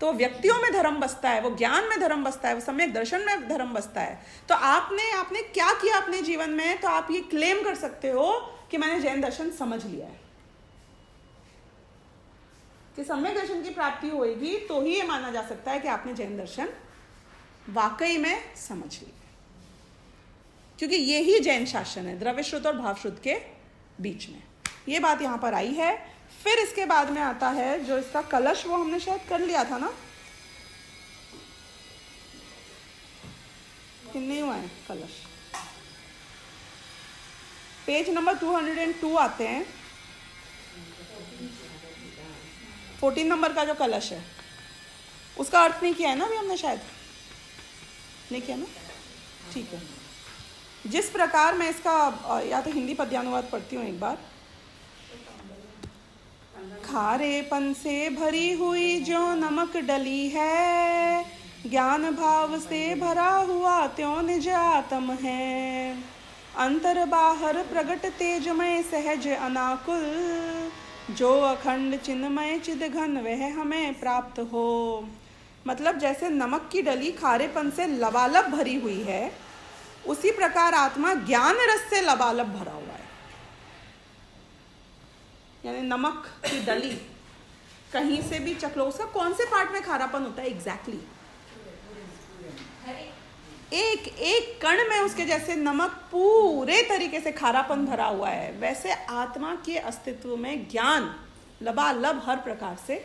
तो व्यक्तियों में धर्म बसता है, वो ज्ञान में धर्म बसता है, वो सम्यक दर्शन में धर्म बसता है। तो आपने क्या किया अपने जीवन में, तो आप ये क्लेम कर सकते हो कि मैंने जैन दर्शन समझ लिया है। कि सम्यक दर्शन की प्राप्ति होगी तो ही ये माना जा सकता है कि आपने जैन दर्शन वाकई में समझ लिया, क्योंकि ये ही जैन शासन है द्रव्य श्रुत और भाव श्रुत के बीच में। ये बात यहाँ पर आई है। फिर इसके बाद में आता है जो इसका कलश, वो हमने शायद कर लिया था ना, कि नहीं हुआ है कलश। पेज नंबर 202 आते हैं, 14 नंबर का जो कलश है उसका अर्थ नहीं किया है ना अभी हमने, शायद नहीं किया ना, ठीक है। जिस प्रकार मैं इसका या तो हिंदी पद्यानुवाद पढ़ती हूँ एक बार। खारेपन से भरी हुई जो नमक डली है, ज्ञान भाव से भरा हुआ त्यों निज आत्म है। अंतर बाहर प्रगट तेजमय सहज अनाकुल, जो अखंड चिन्मय चिद घन वह हमें प्राप्त हो। मतलब जैसे नमक की डली खारेपन से लबालब भरी हुई है, उसी प्रकार आत्मा ज्ञान रस से लबालब भरा हुआ है। यानी नमक की डली कहीं से भी चख लो, उसका कौन से पार्ट में खारापन होता है एग्जैक्टली? एक एक कण में उसके जैसे नमक पूरे तरीके से खारापन भरा हुआ है, वैसे आत्मा के अस्तित्व में ज्ञान लबालब हर प्रकार से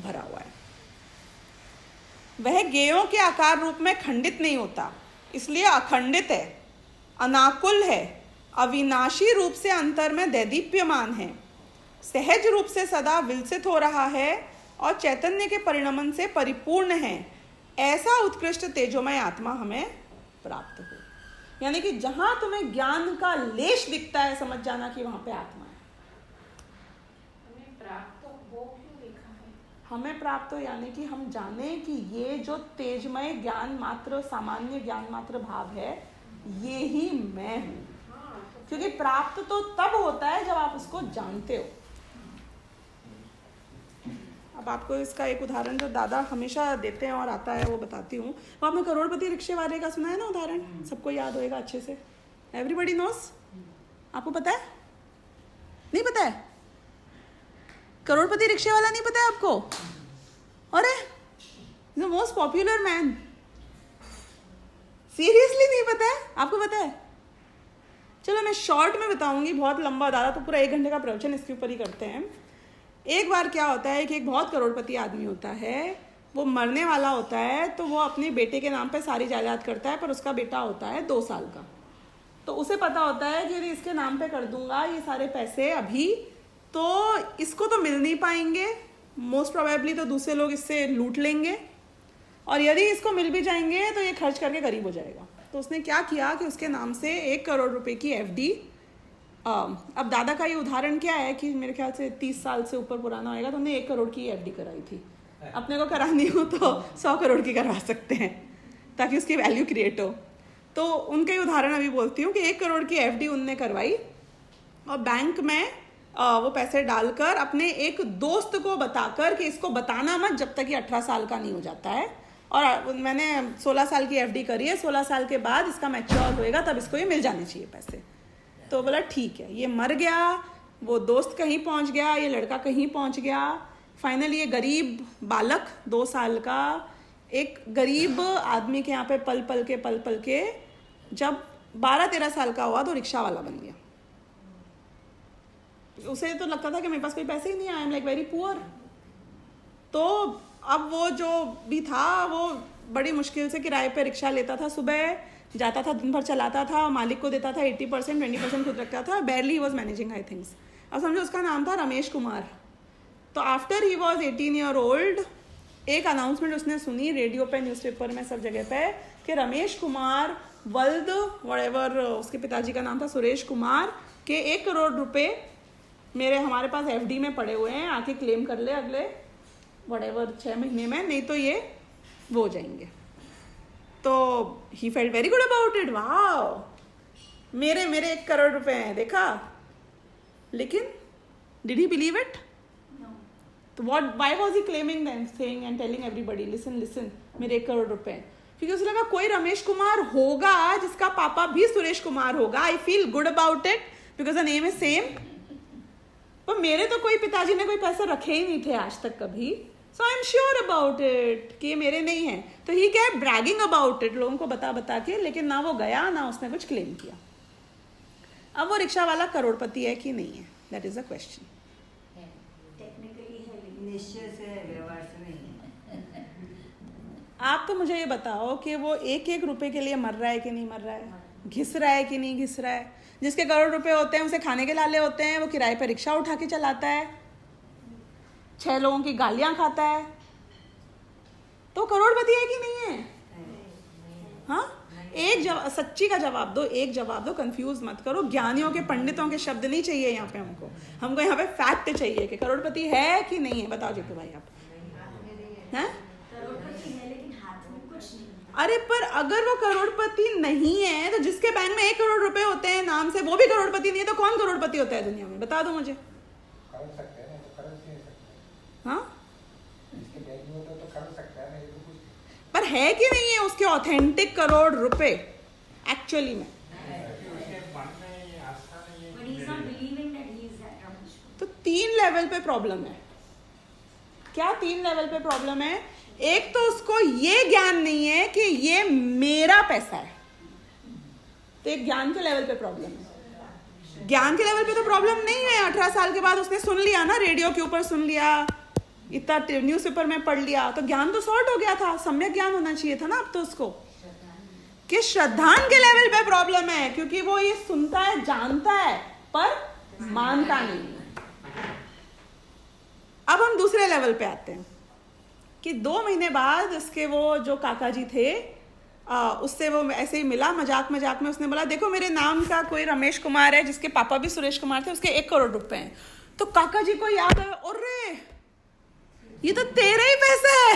भरा हुआ है। वह गेयों के आकार रूप में खंडित नहीं होता, इसलिए अखंडित है, अनाकुल है, अविनाशी रूप से अंतर में दैदीप्यमान है, सहज रूप से सदा विलसित हो रहा है और चैतन्य के परिणमन से परिपूर्ण है। ऐसा उत्कृष्ट तेजोमय आत्मा हमें प्राप्त हो। यानी कि जहां तुम्हें ज्ञान का लेश दिखता है, समझ जाना कि वहां पे आत्मा है। हमें प्राप्त हो क्यों लिखा है? हमें प्राप्त हो यानी कि हम जाने कि ये जो तेजमय ज्ञान मात्र, सामान्य ज्ञान मात्र भाव है, ये ही मैं हूं। क्योंकि प्राप्त तो तब होता है जब आप उसको जानते हो। अब आपको इसका एक उदाहरण जो दादा हमेशा देते हैं और आता है वो बताती हूँ। वो आपने करोड़पति रिक्शे वाले का सुना है ना उदाहरण, सबको याद होएगा अच्छे से, एवरीबडी नोस। आपको पता है? नहीं पता है? करोड़पति रिक्शे वाला नहीं पता है आपको? अरे the most popular man, seriously नहीं पता है? आपको पता है? चलो मैं शॉर्ट में बताऊंगी, बहुत लंबा, दादा तो पूरा 1 घंटे का प्रवचन इसके ऊपर ही करते हैं। एक बार क्या होता है कि एक बहुत करोड़पति आदमी होता है, वो मरने वाला होता है, तो वो अपने बेटे के नाम पे सारी जायदाद करता है, पर उसका बेटा होता है 2 साल का। तो उसे पता होता है कि यदि इसके नाम पे कर दूंगा ये सारे पैसे अभी, तो इसको तो मिल नहीं पाएंगे, मोस्ट प्रोबेबली तो दूसरे लोग इससे लूट लेंगे, और यदि इसको मिल भी जाएंगे तो ये खर्च करके गरीब हो जाएगा। तो उसने क्या किया कि उसके नाम से 1 करोड़ रुपए की FD, अब दादा का ये उदाहरण क्या है कि मेरे ख्याल से 30 साल से ऊपर पुराना होएगा, तो उन्हें 1 करोड़ की FD कराई थी। अपने को करानी हो तो 100 करोड़ की करवा सकते हैं ताकि उसकी वैल्यू क्रिएट हो। तो उनका ही उदाहरण अभी बोलती हूँ कि 1 करोड़ की FD उनने करवाई और बैंक में वो पैसे डालकर अपने एक दोस्त को बताकर कि इसको बताना मत जब तक ये 18 साल का नहीं हो जाता है, और मैंने 16 साल की FD करी है, 16 साल के बाद इसका मैच्योर होएगा तब इसको ये मिल जाने चाहिए पैसे। तो बोला ठीक है। ये मर गया, वो दोस्त कहीं पहुंच गया, ये लड़का कहीं पहुंच गया, फाइनली ये गरीब बालक 2 साल का एक गरीब आदमी के यहाँ पे पल पल के जब 12-13 साल का हुआ तो रिक्शा वाला बन गया। उसे तो लगता था कि मेरे पास कोई पैसे ही नहीं, I am like very poor. तो अब वो जो भी था वो बड़ी मुश्किल से किराए पे रिक्शा लेता था, सुबह जाता था, दिन भर चलाता था, मालिक को देता था 80%, 20% खुद रखता था, बैरली he was managing I things. अब समझो उसका नाम था रमेश कुमार। तो after he was 18 year old, एक अनाउंसमेंट उसने सुनी रेडियो पे, न्यूज़पेपर में, सब जगह पे कि रमेश कुमार वल्द व्हाटएवर, उसके पिताजी का नाम था सुरेश कुमार, के 1 करोड़ रुपए हमारे पास FD में पड़े हुए हैं, आके क्लेम कर ले अगले व्हाटएवर 6 महीने में, नहीं तो ये वो हो जाएंगे। तो he felt very good about it, वाह मेरे 1 करोड़ रुपए हैं, देखा। लेकिन डिड ही बिलीव इट? तो why was he claiming them, saying and telling everybody listen मेरे 1 करोड़ रुपए हैं? क्योंकि उसे लगा कोई रमेश कुमार होगा जिसका पापा भी सुरेश कुमार होगा, I feel good about it because the name is same. पर मेरे तो कोई पिताजी ने कोई पैसे रखे ही नहीं थे आज तक कभी, so I am sure about it कि ये मेरे नहीं है। तो ही क्या है, ब्रैगिंग अबाउट इट, लोगों को बता बता के, लेकिन ना वो गया ना उसने कुछ क्लेम किया। अब वो रिक्शा वाला करोड़पति है कि नहीं है, that is a question. Technically है लेकिन निश्चय से है, व्यवहार से नहीं है। आप तो मुझे ये बताओ कि वो एक एक रुपए के लिए मर रहा है कि नहीं मर रहा है, घिस रहा है कि नहीं घिस रहा है। जिसके करोड़ रुपए होते हैं उसे खाने के लाले होते हैं, वो किराए पे रिक्शा उठा के चलाता है, 6 लोगों की गालियां खाता है, तो करोड़पति है कि नहीं है? हाँ, एक जवाब, सच्ची का जवाब दो, एक जवाब दो, कंफ्यूज मत करो। ज्ञानियों के पंडितों के शब्द नहीं चाहिए यहाँ पे, हमको यहाँ पे फैक्ट चाहिए कि करोड़पति है कि नहीं है। बताओ जीतू भाई आप हैं? करोड़पति है लेकिन हाथ में कुछ नहीं। अरे पर अगर वो करोड़पति नहीं है तो जिसके बैंक में 1 करोड़ रुपए होते हैं नाम से, वो भी करोड़पति नहीं है, तो कौन करोड़पति होता है दुनिया में? बता दो मुझे। कर सकते हैं ना, तो कर नहीं सकते। हाँ, जिसके बैंक में होता है तो कर सकता है ना, ये तो कुछ पर है कि नहीं है उसके ऑथेंटिक करोड़ रुपए एक्चुअली में? उसके मन में ये आस्था नहीं है But कि he's not मेरे- believing that he is that Rameshwar. तो 3 लेवल पे प्रॉब्लम है। क्या 3 लेवल पे प्रॉब्लम है? एक तो उसको ये ज्ञान नहीं है कि ये मेरा पैसा है, तो एक ज्ञान के लेवल पे प्रॉब्लम है। ज्ञान के लेवल पे तो प्रॉब्लम नहीं है, 18 साल के बाद उसने सुन लिया ना, रेडियो के ऊपर सुन लिया, इतना न्यूज़पेपर में पढ़ लिया, तो ज्ञान तो सॉर्ट हो गया था, सम्यक ज्ञान होना चाहिए था ना अब तो उसको। कि श्रद्धान के लेवल पे प्रॉब्लम है, क्योंकि वो ये सुनता है, जानता है, पर मानता नहीं। अब हम दूसरे लेवल पे आते हैं कि 2 महीने बाद उसके वो जो काका जी थे, उससे वो ऐसे ही मिला, मजाक मजाक में उसने बोला, देखो मेरे नाम का कोई रमेश कुमार है जिसके पापा भी सुरेश कुमार थे, उसके 1 करोड़ रुपए हैं। तो काका जी को याद आया, अरे ये तो तेरा ही पैसा है,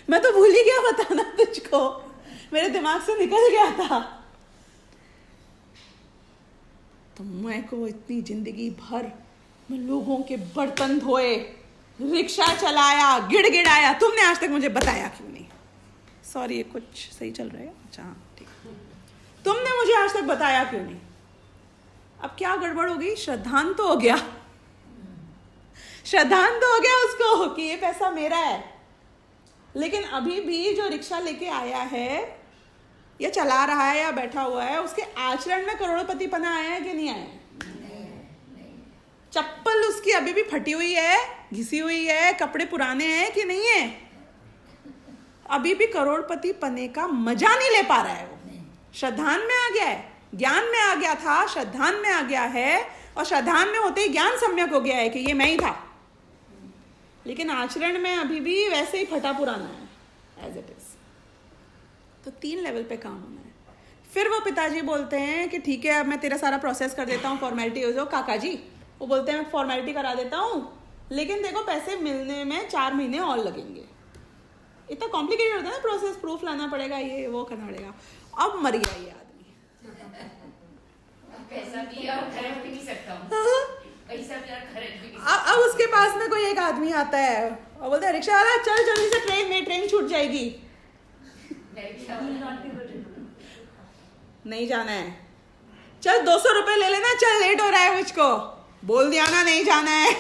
मैं तो भूल ही गया बताना तुझको, मेरे दिमाग से निकल गया था। तो मैं को इतनी जिंदगी भर मैं लोगों के बर्तन धोए, रिक्शा चलाया, गिड़गिड़ाया, तुमने आज तक मुझे बताया क्यों नहीं? सॉरी, ये कुछ सही चल रहा है? अच्छा ठीक, तुमने मुझे आज तक बताया क्यों नहीं? अब क्या गड़बड़ हो गई? श्रद्धान तो हो गया, श्रद्धान तो हो गया उसको कि ये पैसा मेरा है, लेकिन अभी भी जो रिक्शा लेके आया है या चला रहा है या बैठा हुआ है, उसके आचरण में करोड़पति पना आया है कि नहीं आया? चप्पल उसकी अभी भी फटी हुई है, घिसी हुई है, कपड़े पुराने हैं कि नहीं है? अभी भी करोड़पति पने का मजा नहीं ले पा रहा है वो। श्रद्धान में आ गया है, ज्ञान में आ गया था, श्रद्धान में आ गया है, और श्रद्धान में होते ही ज्ञान सम्यक हो गया है कि ये मैं ही था, लेकिन आचरण में अभी भी वैसे ही फटा पुराना है एज इट इज। तो 3 लेवल पे काम होना है। फिर वो पिताजी बोलते हैं कि ठीक है, अब मैं तेरा सारा प्रोसेस कर देता हूँ, फॉर्मेलिटी हो जाओ। काका जी वो बोलते हैं मैं फॉर्मेलिटी करा देता हूँ, लेकिन देखो पैसे मिलने में 4 महीने और लगेंगे। इतना कॉम्प्लिकेटेड होता है ना प्रोसेस, प्रूफ लाना पड़ेगा, ये वो करना पड़ेगा। अब मर गया ये आदमी। पैसा भी और खरीद भी नहीं सकता हूँ, पैसा भी और खरीद भी नहीं अब उसके पास में कोई एक आदमी आता है और बोलता है रिक्शा वाला चल जल्दी से, ट्रेन छूट जाएगी। सकता। He will not be able to do it. नहीं जाना है, चल 200 रुपए ले लेना, चल लेट हो रहा है मुझको, बोल दिया ना नहीं जाना है।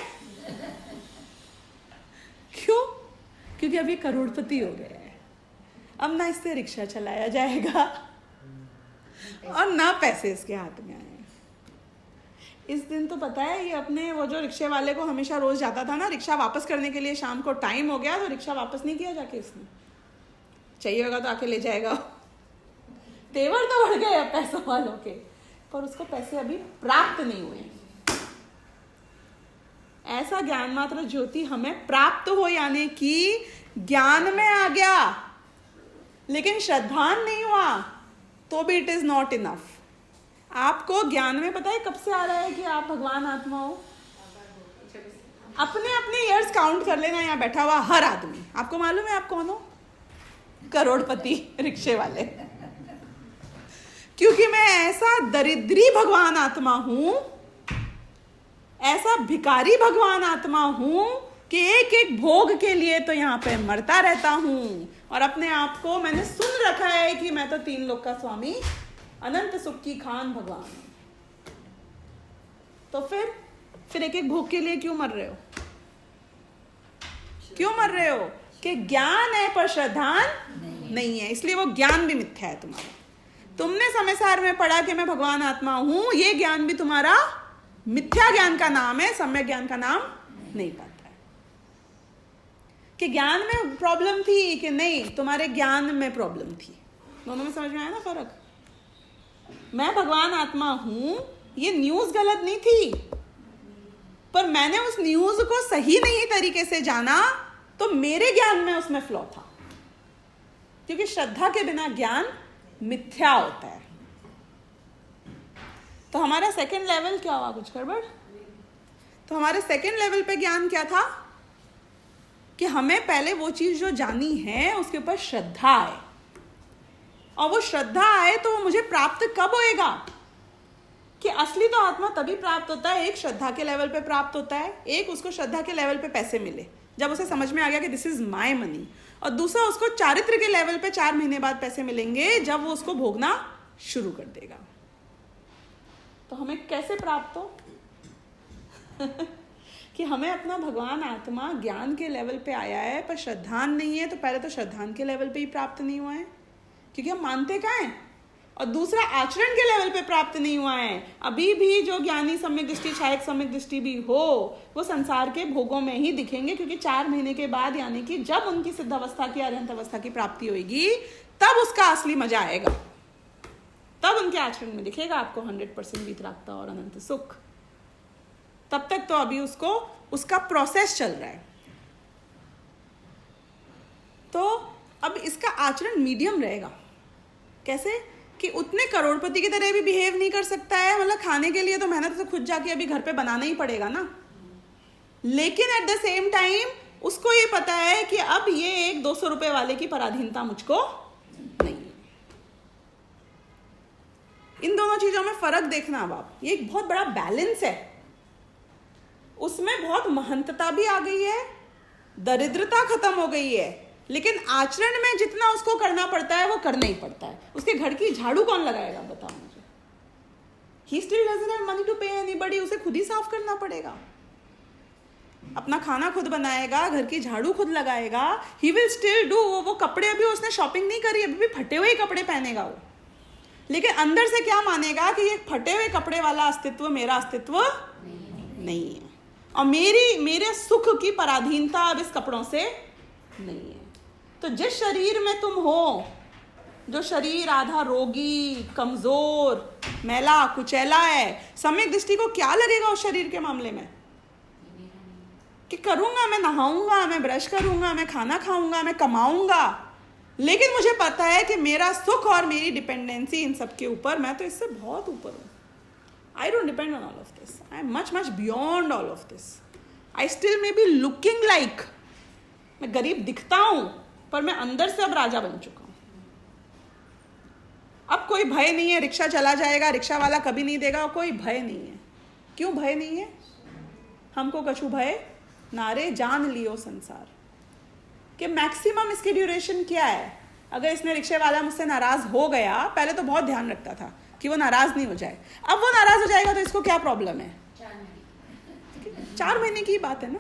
क्यों? क्योंकि अभी करोड़पति हो गया है, अब ना इससे रिक्शा चलाया जाएगा और ना पैसे इसके हाथ में आए। इस दिन तो पता है, ये अपने वो जो रिक्शे वाले को हमेशा रोज जाता था ना रिक्शा वापस करने के लिए, शाम को टाइम हो गया तो रिक्शा वापस नहीं किया जाके इसने, चाहिए होगा तो आके ले जाएगा। तेवर तो बढ़ गए पैसों वालों के, पर उसको पैसे अभी प्राप्त नहीं हुए। ऐसा ज्ञान मात्र ज्योति हमें प्राप्त हो, यानी कि ज्ञान में आ गया लेकिन श्रद्धान नहीं हुआ, तो भी इट इज नॉट इनफ। आपको ज्ञान में पता है कब से आ रहा है कि आप भगवान आत्मा हो? अपने अपने ईयर्स काउंट कर लेना, यहाँ बैठा हुआ हर आदमी। आपको मालूम है आप कौन हो? करोड़पति रिक्शे वाले। क्योंकि मैं ऐसा दरिद्री भगवान आत्मा हूं, ऐसा भिकारी भगवान आत्मा हूं कि एक एक भोग के लिए तो यहाँ पे मरता रहता हूं, और अपने आप को मैंने सुन रखा है कि मैं तो 3 लोक का स्वामी, अनंत सुख की खान भगवान हूं। तो फिर फिर एक एक भोग के लिए क्यों मर रहे हो? क्यों मर रहे हो? कि ज्ञान है पर श्रद्धान नहीं है, इसलिए वो ज्ञान भी मिथ्या है तुम्हारा। तुमने समय सार में पढ़ा कि मैं भगवान आत्मा हूं, ये ज्ञान भी तुम्हारा मिथ्या ज्ञान का नाम है, सम्यक ज्ञान का नाम नहीं पाता है। कि ज्ञान में प्रॉब्लम थी कि नहीं, तुम्हारे ज्ञान में प्रॉब्लम थी। दोनों में समझ में आया ना फर्क? मैं भगवान आत्मा हूं, ये न्यूज गलत नहीं थी, पर मैंने उस न्यूज को सही नहीं तरीके से जाना, तो मेरे ज्ञान में उसमें फ्लॉ था। क्योंकि श्रद्धा के बिना ज्ञान मिथ्या होता है। तो हमारा सेकंड लेवल क्या हुआ? कुछ गड़बड़? तो हमारे सेकंड लेवल पे ज्ञान क्या था? कि हमें पहले वो चीज जो जानी है उसके ऊपर श्रद्धा आए, और वो श्रद्धा आए तो वो मुझे प्राप्त कब होएगा? कि असली तो आत्मा तभी प्राप्त होता है, एक श्रद्धा के लेवल पे प्राप्त होता है, एक उसको श्रद्धा के लेवल पे पैसे मिले जब उसे समझ में आ गया कि दिस इज माय मनी, और दूसरा उसको चारित्र के लेवल पे 4 महीने बाद पैसे मिलेंगे जब वो उसको भोगना शुरू कर देगा। तो हमें कैसे प्राप्त हो? कि हमें अपना भगवान आत्मा ज्ञान के लेवल पे आया है पर श्रद्धान नहीं है, तो पहले तो श्रद्धान के लेवल पे ही प्राप्त नहीं हुआ है क्योंकि हम मानते कहाँ हैं, और दूसरा आचरण के लेवल पे प्राप्त नहीं हुआ है। अभी भी जो ज्ञानी सम्यक दृष्टि, सहायक सम्यक दृष्टि भी हो, वो संसार के भोगों में ही दिखेंगे, क्योंकि 4 महीने के बाद, यानी कि जब उनकी सिद्ध अवस्था की, अरहंत अवस्था की प्राप्ति होगी, तब उसका असली मजा आएगा, तब उनके आचरण में दिखेगा आपको 100% वीतरागता और अनंत सुख। तब तक तो अभी उसको उसका प्रोसेस चल रहा है। तो अब इसका आचरण मीडियम रहेगा। कैसे? कि उतने करोड़पति की तरह भी बिहेव नहीं कर सकता है, मतलब खाने के लिए तो मेहनत तो खुद जाके अभी घर पे बनाना ही पड़ेगा ना, लेकिन एट द सेम टाइम उसको ये पता है कि अब ये एक 200 रुपए वाले की पराधीनता मुझको नहीं है। इन दोनों चीजों में फर्क देखना अब आप, ये एक बहुत बड़ा बैलेंस है, उसमें बहुत महंतता भी आ गई है, दरिद्रता खत्म हो गई है, लेकिन आचरण में जितना उसको करना पड़ता है वो करना ही पड़ता है। उसके घर की झाड़ू कौन लगाएगा बताओ मुझे? He still doesn't have money to pay anybody, उसे खुद ही साफ करना पड़ेगा, अपना खाना खुद बनाएगा, घर की झाड़ू खुद लगाएगा। He will still do, वो कपड़े अभी उसने शॉपिंग नहीं करी, अभी भी फटे हुए कपड़े पहनेगा वो, लेकिन अंदर से क्या मानेगा कि ये फटे हुए कपड़े वाला अस्तित्व मेरा अस्तित्व नहीं है, और मेरे सुख की पराधीनता अब इस कपड़ों से नहीं है। तो जिस शरीर में तुम हो, जो शरीर आधा रोगी, कमजोर, मैला कुचैला है, सम्यक दृष्टि को क्या लगेगा उस शरीर के मामले में? कि करूंगा, मैं नहाऊंगा, मैं ब्रश करूंगा, मैं खाना खाऊंगा, मैं कमाऊंगा, लेकिन मुझे पता है कि मेरा सुख और मेरी डिपेंडेंसी इन सब के ऊपर, मैं तो इससे बहुत ऊपर हूं। I don't depend on all of this. I am much, much beyond all of this. I still may be looking like, मैं गरीब दिखता हूं, पर मैं अंदर से अब राजा बन चुका हूं। अब कोई भय नहीं है, रिक्शा चला जाएगा, रिक्शा वाला कभी नहीं देगा, कोई भय नहीं है। क्यों भय नहीं है? हमको कछु भय नारे जान लियो संसार। कि मैक्सिमम इसकी ड्यूरेशन क्या है? अगर इसने रिक्शे वाला मुझसे नाराज हो गया, पहले तो बहुत ध्यान रखता था कि वो नाराज नहीं हो जाए, अब वो नाराज हो जाएगा तो इसको क्या प्रॉब्लम है? 4 महीने की बात है ना,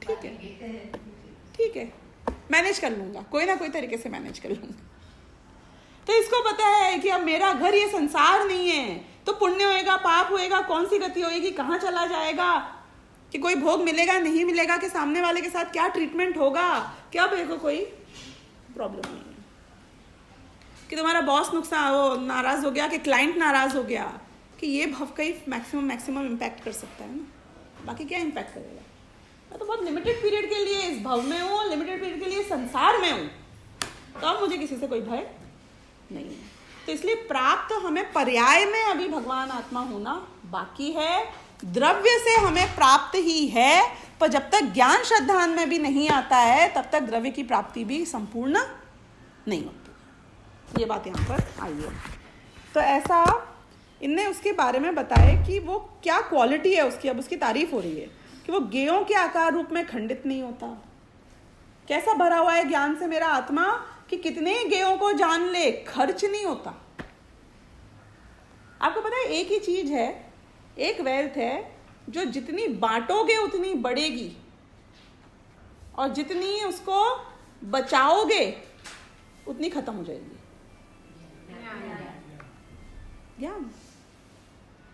ठीक है, ठीक है, मैनेज कर लूंगा, कोई ना कोई तरीके से मैनेज कर लूंगा। तो इसको पता है कि अब मेरा घर ये संसार नहीं है, तो पुण्य होएगा, पाप होएगा, कौन सी गति होएगी, कहाँ चला जाएगा, कि कोई भोग मिलेगा नहीं मिलेगा, कि सामने वाले के साथ क्या ट्रीटमेंट होगा, क्या को कोई प्रॉब्लम नहीं है। कि तुम्हारा बॉस नाराज हो गया, कि क्लाइंट नाराज हो गया, कि ये भव का ही मैक्सिमम इम्पैक्ट कर सकता है ना, बाकी क्या इम्पैक्ट करेगा? मैं तो बहुत लिमिटेड पीरियड के लिए इस भव में हूँ, लिमिटेड पीरियड के लिए संसार में हूँ, तो अब मुझे किसी से कोई भय नहीं है। तो इसलिए प्राप्त हमें पर्याय में अभी भगवान आत्मा होना बाकी है। द्रव्य से हमें प्राप्त ही है, पर जब तक ज्ञान श्रद्धान में भी नहीं आता है, तब तक द्रव्य की प्राप्ति भी संपूर्ण नहीं होती। ये बात यहाँ पर आई है। तो ऐसा इनने उसके बारे में बताया कि वो क्या क्वालिटी है उसकी। अब उसकी तारीफ हो रही है कि वो गेयों के आकार रूप में खंडित नहीं होता। कैसा भरा हुआ है ज्ञान से मेरा आत्मा कि कितने गेयों को जान ले, खर्च नहीं होता। आपको पता है एक ही चीज है, एक वेल्थ है जो जितनी बांटोगे उतनी बढ़ेगी, और जितनी उसको बचाओगे उतनी खत्म हो जाएगी। ज्ञान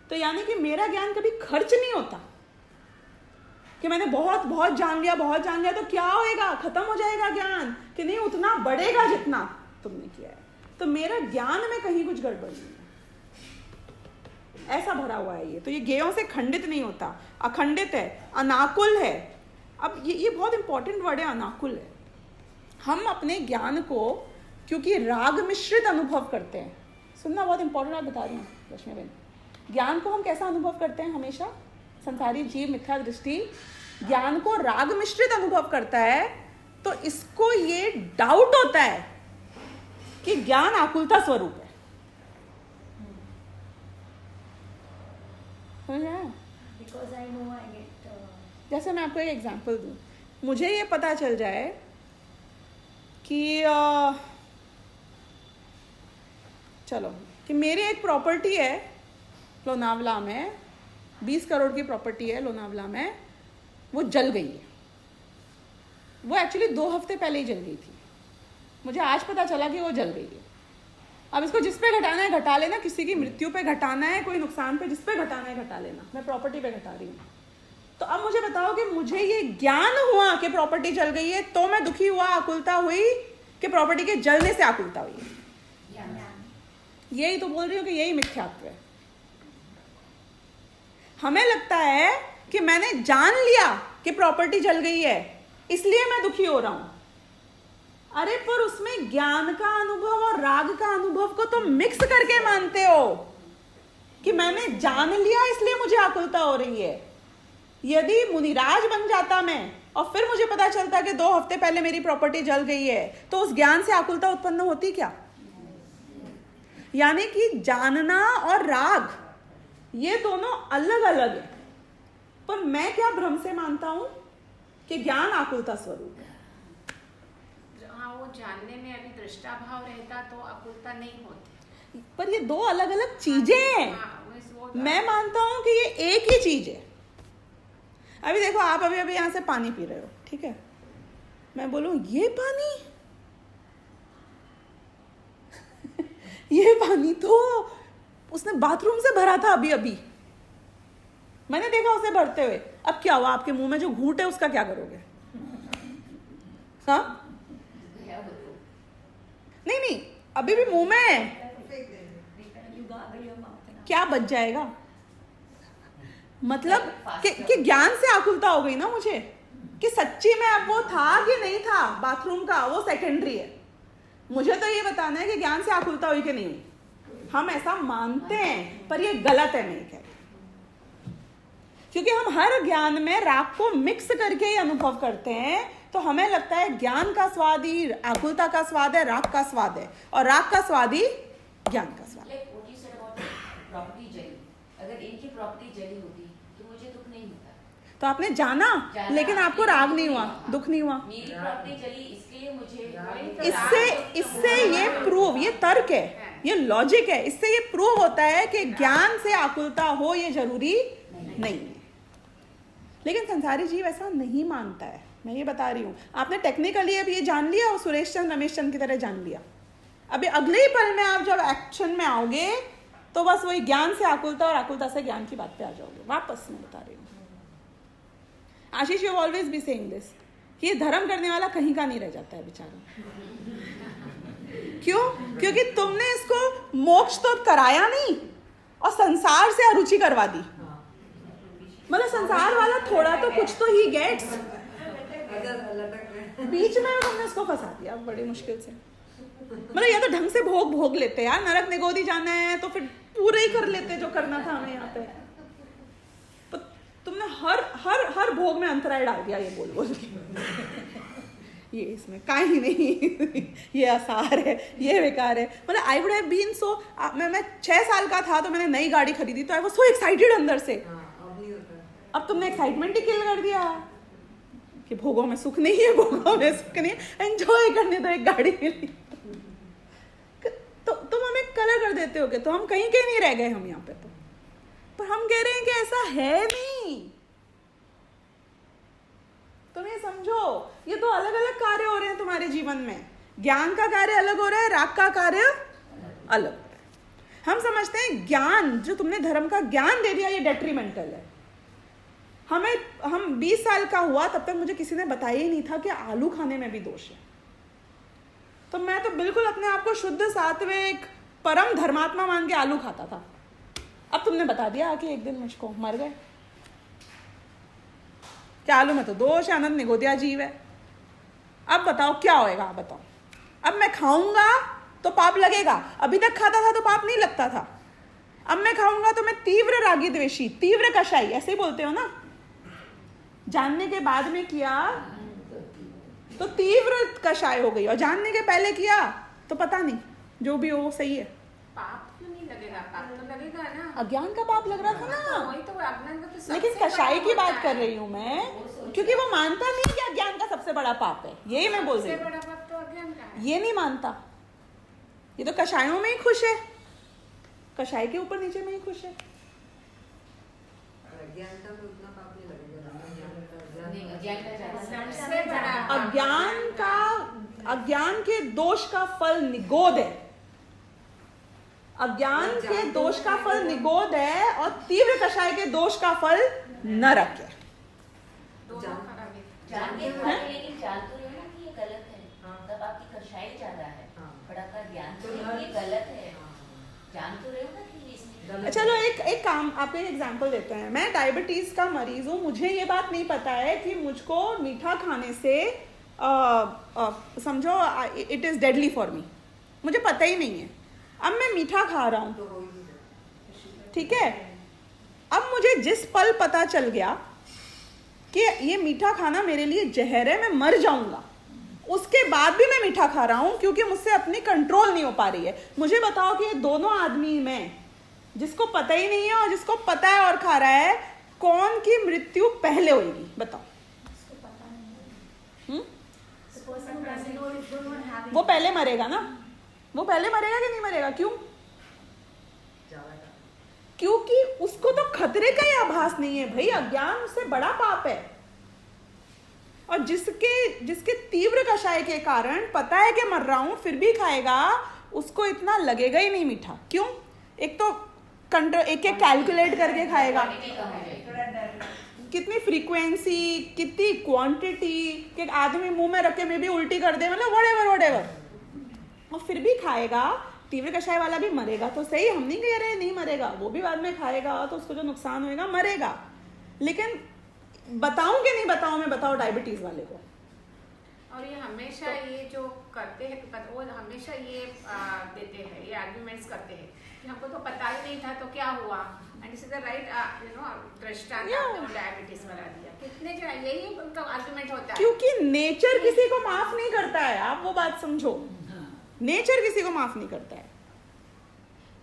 तो यानी कि मेरा ज्ञान कभी खर्च नहीं होता कि मैंने बहुत बहुत जान लिया तो क्या होएगा, खत्म हो जाएगा ज्ञान, कि नहीं उतना बढ़ेगा जितना तुमने किया है। तो मेरा ज्ञान में कहीं कुछ गड़बड़ नहीं है, ऐसा भरा हुआ है ये। तो ये ज्ञेयों से खंडित नहीं होता, अखंडित है, अनाकुल है। अब ये बहुत इंपॉर्टेंट वर्ड है, अनाकुल है। हम अपने ज्ञान को क्योंकि राग मिश्रित अनुभव करते हैं, सुनना बहुत इंपॉर्टेंट बात बता रही हूँ लक्ष्मी बहन। ज्ञान को हम कैसा अनुभव करते हैं? हमेशा संसारी जीव मिथ्या दृष्टि ज्ञान को राग मिश्रित अनुभव करता है, तो इसको ये डाउट होता है कि ज्ञान आकुलता स्वरूप है। Because I know I get जैसे मैं आपको एक एग्जांपल दूं, मुझे ये पता चल जाए कि चलो कि मेरी एक प्रॉपर्टी है लोनावला में, 20 करोड़ की प्रॉपर्टी है लोनावला में, वो जल गई है। वो एक्चुअली 2 हफ्ते पहले ही जल गई थी, मुझे आज पता चला कि वो जल गई है। अब इसको जिस पे घटाना है घटा लेना, किसी की मृत्यु पे घटाना है, कोई नुकसान पे जिस पे घटाना है घटा लेना, मैं प्रॉपर्टी पे घटा रही हूँ। तो अब मुझे बताओ कि मुझे ये ज्ञान हुआ कि प्रॉपर्टी जल गई है, तो मैं दुखी हुआ, आकुलता हुई, कि प्रॉपर्टी के जलने से आकुलता हुई? यही तो बोल रही हूँ कि यही मिथ्यात्व है। हमें लगता है कि मैंने जान लिया कि प्रॉपर्टी जल गई है इसलिए मैं दुखी हो रहा हूं। अरे पर उसमें ज्ञान का अनुभव और राग का अनुभव को तो मिक्स करके मानते हो कि मैंने जान लिया इसलिए मुझे आकुलता हो रही है। यदि मुनिराज बन जाता मैं और फिर मुझे पता चलता कि 2 हफ्ते पहले मेरी प्रॉपर्टी जल गई है, तो उस ज्ञान से आकुलता उत्पन्न होती क्या? यानी कि जानना और राग ये दोनों अलग अलग है, पर मैं क्या भ्रम से मानता हूं कि ज्ञान आकुलता स्वरूप है। हाँ, वो जानने में अभी दृष्टा भाव रहता तो आकुलता नहीं होती, पर ये 2 अलग अलग चीजें हैं। मैं मानता हूं कि ये एक ही चीज है। अभी देखो, आप अभी अभी यहां से पानी पी रहे हो, ठीक है, मैं बोलूं ये पानी ये पानी तो उसने बाथरूम से भरा था अभी अभी, मैंने देखा उसे भरते हुए। अब क्या हुआ, आपके मुंह में जो घूंट है उसका क्या करोगे? हाँ, नहीं, अभी भी मुंह में है, you gargle your mouth and क्या बच जाएगा? मतलब कि ज्ञान से आकुलता हो गई ना मुझे, कि सच्ची में अब वो था कि नहीं था बाथरूम का, वो सेकेंडरी है। मुझे तो ये बताना है कि ज्ञान से आकुलता हुई कि नहीं। हम ऐसा मानते हैं, पर ये गलत है, नहीं कहते, क्योंकि हम हर ज्ञान में राग को मिक्स करके ही अनुभव करते हैं। तो हमें लगता है ज्ञान का स्वाद ही आकुलता का स्वाद है, राग का स्वाद है, और राग का स्वाद ही ज्ञान का स्वाद है। Like what you said about property जली, अगर इनकी प्रॉपर्टी जली होती तो मुझे दुख नहीं होता। तो आपने जाना, लेकिन आपको राग नहीं हुआ, दुख नहीं हुआ। मेरी प्रॉपर्टी जली इसलिए मुझे इससे ये प्रूव, ये तर्क है, ये लॉजिक है, इससे ये प्रूव होता है कि ज्ञान से आकुलता हो ये जरूरी नहीं है। लेकिन संसारी जीव ऐसा नहीं मानता है, मैं ये बता रही हूँ। आपने टेक्निकली अब ये जान लिया और सुरेश चंद रमेश चंद की तरह जान लिया। अभी अगले ही पल में आप जब एक्शन में आओगे तो बस वही ज्ञान से आकुलता और आकुलता से ज्ञान की बात पे आ जाओगे वापस। मैं बता रही हूँ, Ashish, you always be saying this, कि ये धर्म करने वाला कहीं का नहीं रह जाता है बेचारा। क्यों? क्योंकि तुमने इसको मोक्ष तो कराया नहीं और संसार से अरुचि करवा दी। मतलब संसार वाला थोड़ा तो कुछ तो ही गेट्स, बीच में तुमने उसको फंसा दिया बड़ी मुश्किल से। मतलब या तो ढंग से भोग लेते यार, नरक निगोदी जाना है तो फिर पूरे ही कर लेते जो करना था हमें यहाँ पे। पर तुमने हर भोग में अंतराय डाल दिया, ये बोल के ये इसमें कहीं नहीं ये आसार है, ये बेकार है। मतलब I would have been so, मैं 6 साल का था तो मैंने नई गाड़ी खरीदी तो आई वाज सो एक्साइटेड अंदर से। अब तुमने एक्साइटमेंट ही किल कर दिया कि भोगों में सुख नहीं है, भोगों में सुख नहीं है, एंजॉय करने दो, एक गाड़ी मिली। तो तुम हमें कलर कर देते हो कि तो हम कहीं के नहीं रह गए हम यहाँ पे। तो पर हम कह रहे हैं कि ऐसा है नहीं। नहीं। तुम ये समझो, ये दो अलग अलग कार्य हो रहे हैं तुम्हारे जीवन में। ज्ञान का कार्य अलग हो रहा है, राग का कार्य अलग हो रहा है। हम समझते हैं ज्ञान, जो तुमने धर्म का ज्ञान दे दिया, ये डेट्रीमेंटल है। हम 20 साल का हुआ तब तक मुझे किसी ने बताया ही नहीं था कि आलू खाने में भी दोष है। तो मैं तो बिल्कुल अपने आप को शुद्ध सात्विक परम धर्मात्मा मान के आलू खाता था। अब तुमने बता दिया आके एक दिन मुझको, मर गए। क्या आलू में तो दोष है, अनंत निगोदिया जीव है। अब बताओ क्या होएगा, आप बताओ। अब मैं खाऊंगा तो पाप लगेगा, अभी तक खाता था तो पाप नहीं लगता था। अब मैं खाऊंगा तो मैं तीव्र रागी द्वेषी, तीव्र कषाई, ऐसे ही बोलते हो ना। जानने के बाद में किया तो तीव्र कषाय हो गई, और जानने के पहले किया तो पता नहीं, जो भी हो सही है। पाप क्यों नहीं लगेगा? पाप तो लगेगा ना। अज्ञान का पाप लग रहा था ना, वही तो अज्ञान का तो सबसे लेकिन बड़ा कषाय की होता बात है। कर रही हूँ मैं, क्योंकि वो मानता नहीं कि अज्ञान का सबसे बड़ा पाप है। यही मैं बोल रही सबसे हूँ, बड़ा पाप तो अज्ञान का है। ये नहीं मानता। ये तो कषायों में ही खुश है, कषाय के ऊपर नीचे में ही खुश है। अज्ञान का तो उतना पाप नहीं लगेगा, नहीं, अज्ञान का ज्यादा सबसे बड़ा पाप अज्ञान का, अज्ञान के दोष का फल निगोद है। अज्ञान के दोष का फल निगोद है, और तीव्र कषाय के दोष का फल नरक है। दोनों खराब है। जान के हैं? लेकिन जान तो रहे हो ना कि ये गलत है, हाँ। तब आपकी कषाय ज्यादा है। हाँ। बड़ा का ज्ञान तो रहे हो ये गलत है, जान तो रहे हो ना कि इसमें चलो एक काम, आपको एक एग्जांपल देते हैं। मैं डायबिटीज का मरीज हूँ, मुझे ये बात नहीं पता है कि मुझको मीठा खाने से समझो it is deadly for me, मुझे पता ही नहीं है। अब मैं मीठा खा रहा हूँ, तो हो ही नहीं सकता। ठीक है। अब मुझे जिस पल पता चल गया कि ये मीठा खाना मेरे लिए जहर है, मैं मर जाऊंगा, उसके बाद भी मैं मीठा खा रहा हूं क्योंकि मुझसे अपनी कंट्रोल नहीं हो पा रही है। मुझे बताओ कि ये दोनों आदमी में, जिसको पता ही नहीं है और जिसको पता है और खा रहा है, कौन की मृत्यु पहले होगी? बताओ। उसको पता नहीं है। The person who doesn't know is good one having. वो पहले मरेगा ना, वो पहले मरेगा कि नहीं मरेगा? क्यों? ज्यादा का क्योंकि उसको तो खतरे का ही आभास नहीं है भाई। अज्ञान उससे बड़ा पाप है, और जिसके तीव्र कषाय के कारण पता है कि मर रहा हूं फिर भी खाएगा, उसको इतना लगेगा ही नहीं मीठा। क्यों? एक तो एक कैलकुलेट करके खाएगा, कितनी फ्रीक्वेंसी, कितनी क्वांटिटी, कि आदमी मुंह में रख के में भी उल्टी कर दे, मतलब व्हाटएवर, और फिर भी खाएगा। तीव्र कषाय वाला भी मरेगा तो सही, हम नहीं कह रहे नहीं मरेगा, वो भी बाद में खाएगा तो उसको जो नुकसान होएगा मरेगा। लेकिन बताऊं कि नहीं बताऊं? मैं बताओ डायबिटीज वाले को। और ये हमेशा ये जो करते हैं वो हमेशा ये देते हैं, ये आर्ग्यूमेंट्स करते हैं कि हमको तो पता ही नहीं था तो क्या हुआ, and it is the right दृष्टांत आपने डायबिटीज वाला दिया। कितने जन यही उनका आर्ग्यूमेंट होता है, क्योंकि नेचर किसी को माफ नहीं करता है। आप वो बात समझो, नेचर किसी को माफ नहीं करता है।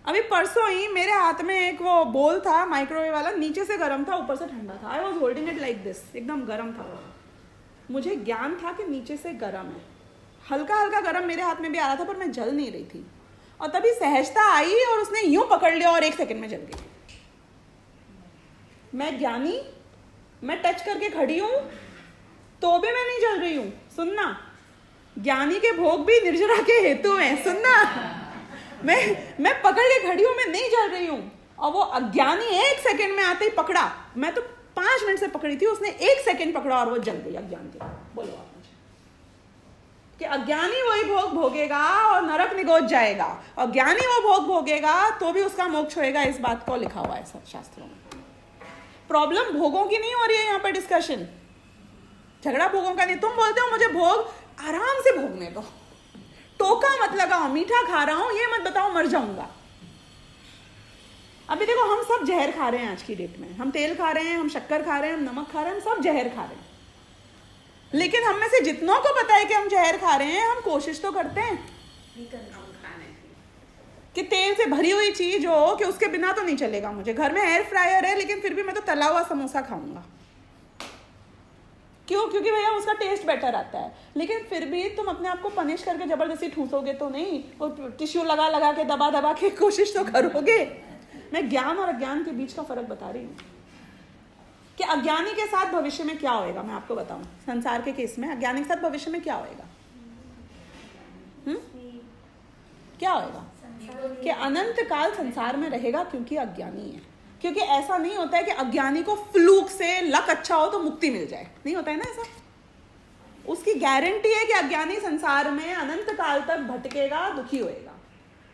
अभी परसों ही मेरे हाथ में एक वो बोल था माइक्रोवेव वाला, नीचे से गर्म था ऊपर से ठंडा था। I was holding it like this, एकदम गर्म था। मुझे ज्ञान था कि नीचे से गर्म है, हल्का हल्का गर्म मेरे हाथ में भी आ रहा था, पर मैं जल नहीं रही थी। और तभी सहजता आई और उसने यूं पकड़ लिया और 1 सेकंड में जल गई। मैं ज्ञानी, मैं टच करके खड़ी हूं तो भी मैं नहीं जल रही हूं। सुनना, ज्ञानी के भोग भी निर्जरा के हेतु हैं। सुनना, मैं पकड़ के खड़ी हूं, मैं नहीं जल रही हूं। और वो अज्ञानी 1 सेकंड में आते ही पकड़ा। मैं तो 5 मिनट से पकड़ी थी, उसने 1 सेकंड पकड़ा और वो जल गई अज्ञान के। बोलो आप मुझे कि अज्ञानी वही भोग भोगेगा और नरक निगोद जाएगा, और ज्ञानी वो भोग भोगेगा तो भी उसका मोक्ष होएगा। इस बात को लिखा हुआ है शास्त्रों में। प्रॉब्लम भोगों की नहीं हो रही है यहाँ पर डिस्कशन, झगड़ा भोगों का नहीं। तुम बोलते हो मुझे भोग आराम से भोगने दो, टोका मत लगाओ, मीठा खा रहा हूं ये मत बताओ मर जाऊंगा। अभी देखो हम सब जहर खा रहे हैं आज की डेट में। हम तेल खा रहे हैं, हम शक्कर खा रहे हैं, हम नमक खा रहे हैं, हम सब जहर खा रहे हैं। लेकिन हम में से जितनों को पता है कि हम जहर खा रहे हैं, हम कोशिश तो करते हैं हम खाने की। कि तेल से भरी हुई चीज हो कि उसके बिना तो नहीं चलेगा मुझे। घर में एयर फ्रायर है लेकिन फिर भी मैं तो तला हुआ समोसा खाऊंगा। क्यों? क्योंकि भैया उसका टेस्ट बेटर आता है। लेकिन फिर भी तुम अपने आप को पनिश करके जबरदस्ती ठूसोगे तो नहीं, वो टिश्यू लगा लगा के दबा दबा के कोशिश तो करोगे। मैं ज्ञान और अज्ञान के बीच का फर्क बता रही हूँ कि अज्ञानी के साथ भविष्य में क्या होएगा। मैं आपको बताऊं, संसार के केस में अज्ञानी के साथ भविष्य में क्या होएगा। क्या होएगा कि अनंत काल संसार में रहेगा, क्योंकि अज्ञानी है। क्योंकि ऐसा नहीं होता है कि अज्ञानी को फ्लूक से लक अच्छा हो तो मुक्ति मिल जाए, नहीं होता है ना ऐसा। उसकी गारंटी है कि अज्ञानी संसार में अनंत काल तक भटकेगा, दुखी होएगा।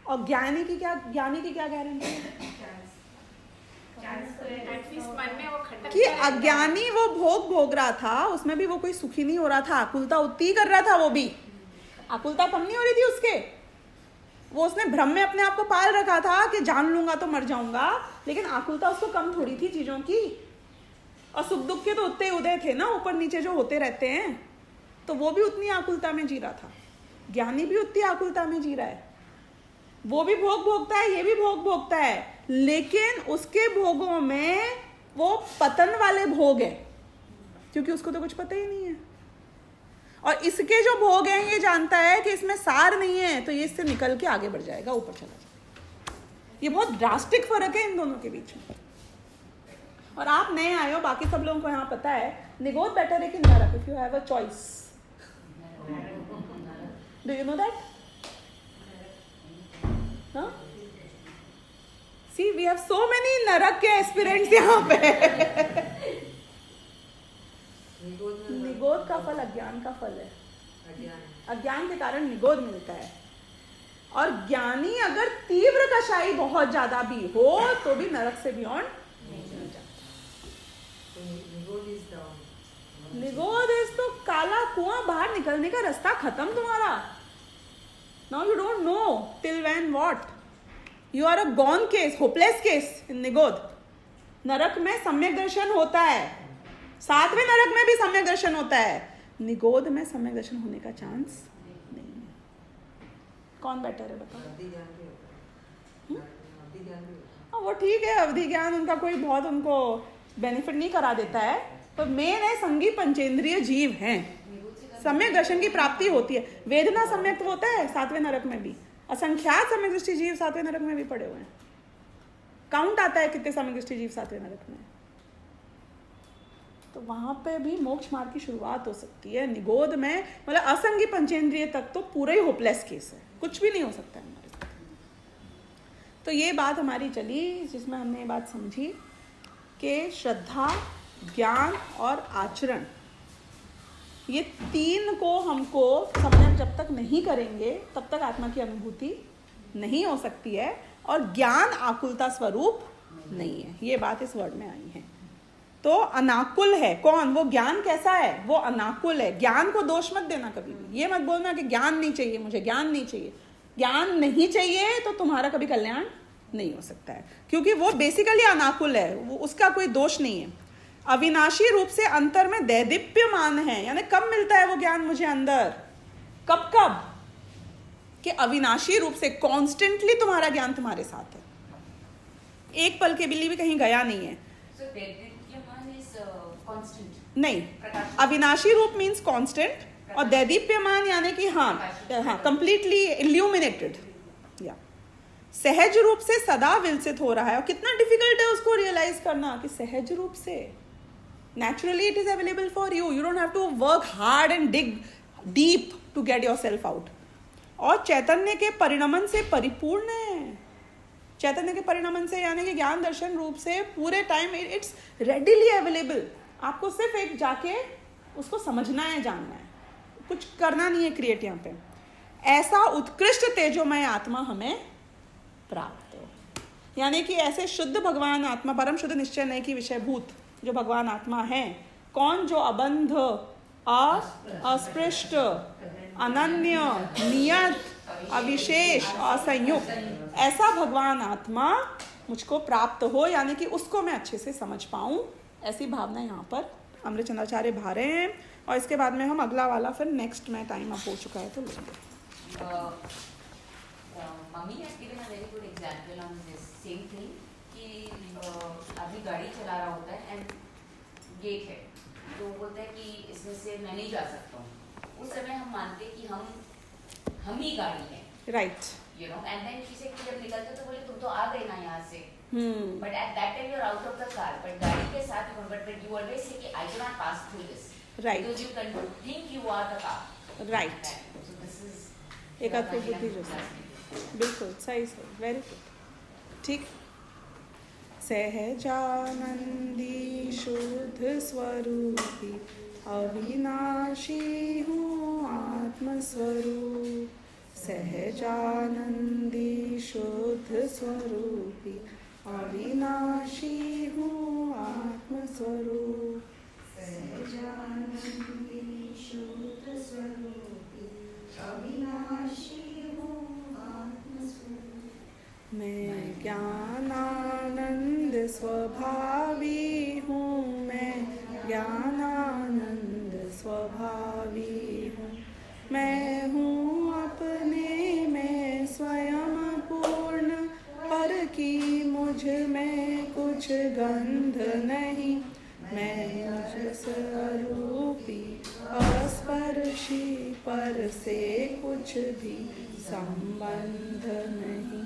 और ज्ञानी की क्या गारंटी है एटलीस्ट मन में वो खटक कि अज्ञानी वो भोग रहा था, उसमें भी वो कोई सुखी नहीं हो रहा था, आकुलता उतनी कर रहा था, वो भी आकुलता कम नहीं हो रही थी उसके। वो उसने भ्रम में अपने आप को पाल रखा था कि जान लूंगा तो मर जाऊंगा, लेकिन आकुलता उसको कम थोड़ी थी चीजों की। और सुख दुख के तो उतने उदय थे ना, ऊपर नीचे जो होते रहते हैं, तो वो भी उतनी आकुलता में जी रहा था। ज्ञानी भी उतनी आकुलता में जी रहा है, वो भी भोग भोगता है, ये भी भोग भोगता है, लेकिन उसके भोगों में वो पतन वाले भोग है, क्योंकि उसको तो कुछ पता ही नहीं है। और इसके जो भोग हैं ये जानता है कि इसमें सार नहीं है, तो ये इससे निकल के आगे बढ़ जाएगा, ऊपर चला जाएगा। ये बहुत ड्रास्टिक फर्क है इन दोनों के बीच में। और आप नए आए हो, बाकी सब लोगों को यहाँ पता है निगोद बेटर है कि नरक, if you have a choice. Do you know that? हाँ, सी वी हैव सो मेनी नरक के एस्पिरेंट्स यहाँ पे। निगोद का फल अज्ञान का फल है। अज्ञान के कारण निगोद मिलता है। और ज्ञानी अगर तीव्र कषाई बहुत ज्यादा भी हो तो भी नरक से बियॉन्ड नहीं जाता। निगोद इज तो काला कुआं, बाहर निकलने का रास्ता खत्म तुम्हारा। Now you don't know till when what, you are a gone case, hopeless case in निगोद। नरक में सम्यक दर्शन होता है, 7वें नरक में भी सम्यक दर्शन होता है, निगोद में सम्यक दर्शन होने का चांस नहीं है। कौन बेटर है बताओ? हाँ वो ठीक है, अवधि ज्ञान उनका कोई बहुत उनको बेनिफिट नहीं करा देता है, पर मेन है संगी पंचेंद्रिय जीव हैं, सम्यक दर्शन की प्राप्ति होती है। वेदना सम्यक होता है 7वें नरक में भी, असंख्यात सम्यक दृष्टि जीव 7वें नरक में भी पड़े हुए हैं। काउंट आता है कितने सम्यक दृष्टि जीव 7वें नरक में। तो वहां पे भी मोक्ष मार्ग की शुरुआत हो सकती है। निगोद में मतलब असंगी पंचेंद्रिय तक तो पूरा ही होपलेस केस है, कुछ भी नहीं हो सकता है हमारे साथ। तो ये बात हमारी चली, जिसमें हमने ये बात समझी कि श्रद्धा, ज्ञान और आचरण, ये तीन को हमको सम्यक जब तक नहीं करेंगे तब तक आत्मा की अनुभूति नहीं हो सकती है। और ज्ञान आकुलता स्वरूप नहीं है, ये बात इस वर्ड में आई है। तो अनाकुल है कौन? वो ज्ञान कैसा है? वो अनाकुल है। ज्ञान को दोष मत देना कभी भी, ये मत बोलना कि ज्ञान नहीं चाहिए, मुझे ज्ञान नहीं चाहिए। ज्ञान नहीं चाहिए तो तुम्हारा कभी कल्याण नहीं हो सकता है, क्योंकि वो बेसिकली अनाकुल है, वो उसका कोई दोष नहीं है। अविनाशी रूप से अंतर में दैदीप्यमान है, यानी कब मिलता है वो ज्ञान मुझे अंदर, कब कब कि अविनाशी रूप से कॉन्स्टेंटली तुम्हारा ज्ञान तुम्हारे साथ है, एक पल के लिए भी कहीं गया नहीं है। नहीं, अविनाशी रूप मीन्स कांस्टेंट और दैदीप्यमान यानी कि हाँ कंप्लीटली इल्यूमिनेटेड, या सहज रूप से सदा विलसित हो रहा है। और कितना डिफिकल्ट है उसको रियलाइज करना कि सहज रूप से, naturally it is available for you, you don't have to work hard and dig deep to get yourself out. और चैतन्य के परिणमन से परिपूर्ण है। चैतन्य के परिणमन से यानी कि ज्ञान दर्शन रूप से पूरे टाइम इट्स रेडिली अवेलेबल। आपको सिर्फ एक जाके उसको समझना है, जानना है, कुछ करना नहीं है क्रिएट यहाँ पे। ऐसा उत्कृष्ट तेजोमय आत्मा हमें प्राप्त हो, यानी कि ऐसे शुद्ध भगवान आत्मा, परम शुद्ध निश्चय नय की विषयभूत जो भगवान आत्मा है। कौन? जो अबंध, अस्पृष्ट, अनन्य, नियत, अविशेष, असंयुक्त, ऐसा भगवान आत्मा मुझको प्राप्त हो, यानी कि उसको मैं अच्छे से समझ पाऊं, ऐसी भावना यहाँ पर अमृतचंद्राचार्य भा रहे हैं। और इसके बाद में हम अगला वाला फिर नेक्स्ट में टाइम अब हो चुका है तो लेंगे। Mummy has given a very good example on this same thing कि अभी गाड़ी चला रहा होता है एंड गेट है, तो बोलता है कि इसमें से मैं नहीं जा सकता हूँ। उस समय हम मानते हैं कि हम ही गाड़ी है, right, you know, and then किसी जब निकलते तो बोले तुम तो आ गए ना यहाँ से, But at that time you are out of the car. But गाड़ी के साथ but you always say कि I cannot pass through this. Right. Because you can think you are the car. Right. So this is एकात्म बुद्धि जो है। बिल्कुल सही सही, वेरी गुड। ठीक। सहजानंदी शुद्ध स्वरूपी अविनाशी हूँ आत्मस्वरूप। सहजानंदी शुद्ध स्वरूपी अविनाशी हूँ आत्मस्वरूप। सहजानंदी शुद्ध स्वरूपी अविनाशी हूँ आत्मस्वरूप। मैं ज्ञानानंद स्वभावी हूँ, मैं ज्ञानानंद स्वभावी हूँ। मैं हूँ अपने में स्वयं पूर्ण, पर की मुझ में कुछ गंध नहीं। मैं मुझ स्वरूपी अस्पर्शी, पर से कुछ भी संबंध नहीं।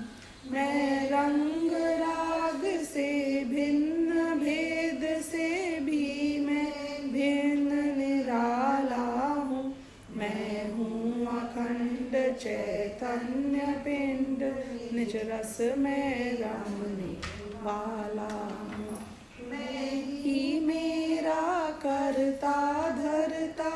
मैं रंग राग से भिन्न, भेद से भी मैं भिन्न निराला हूँ। मैं हूँ अखंड चैतन्य पिंड, निज रस में रमने वाला हूँ। मैं ही मेरा करता धरता,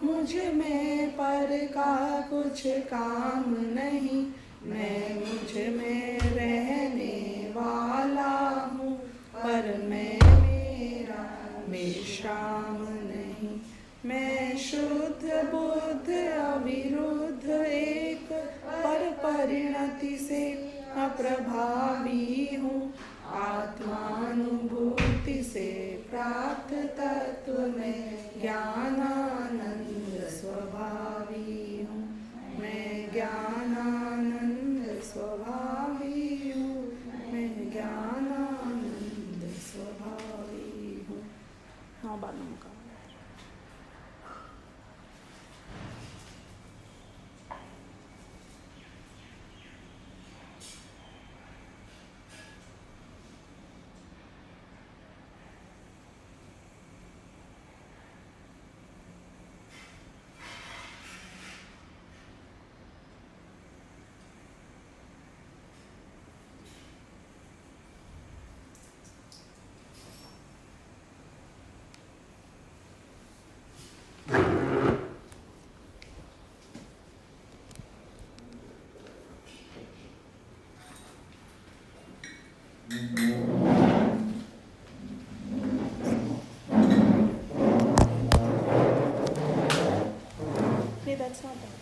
मुझ में पर का कुछ काम नहीं। मैं मुझ में रहने वाला हूँ, पर मैं मेरा विश्राम नहीं। मैं शुद्ध बुद्ध अविरुद्ध एक, पर परिणति से अप्रभावी हूँ। आत्मानुभूति से प्राप्त तत्व में ज्ञानानंद स्वभावी हूँ। मैं ज्ञानानंद स्वभावी हूँ, मैं ज्ञानानंद स्वभावी हूँ। 9 बार नमस्कार। That's not bad.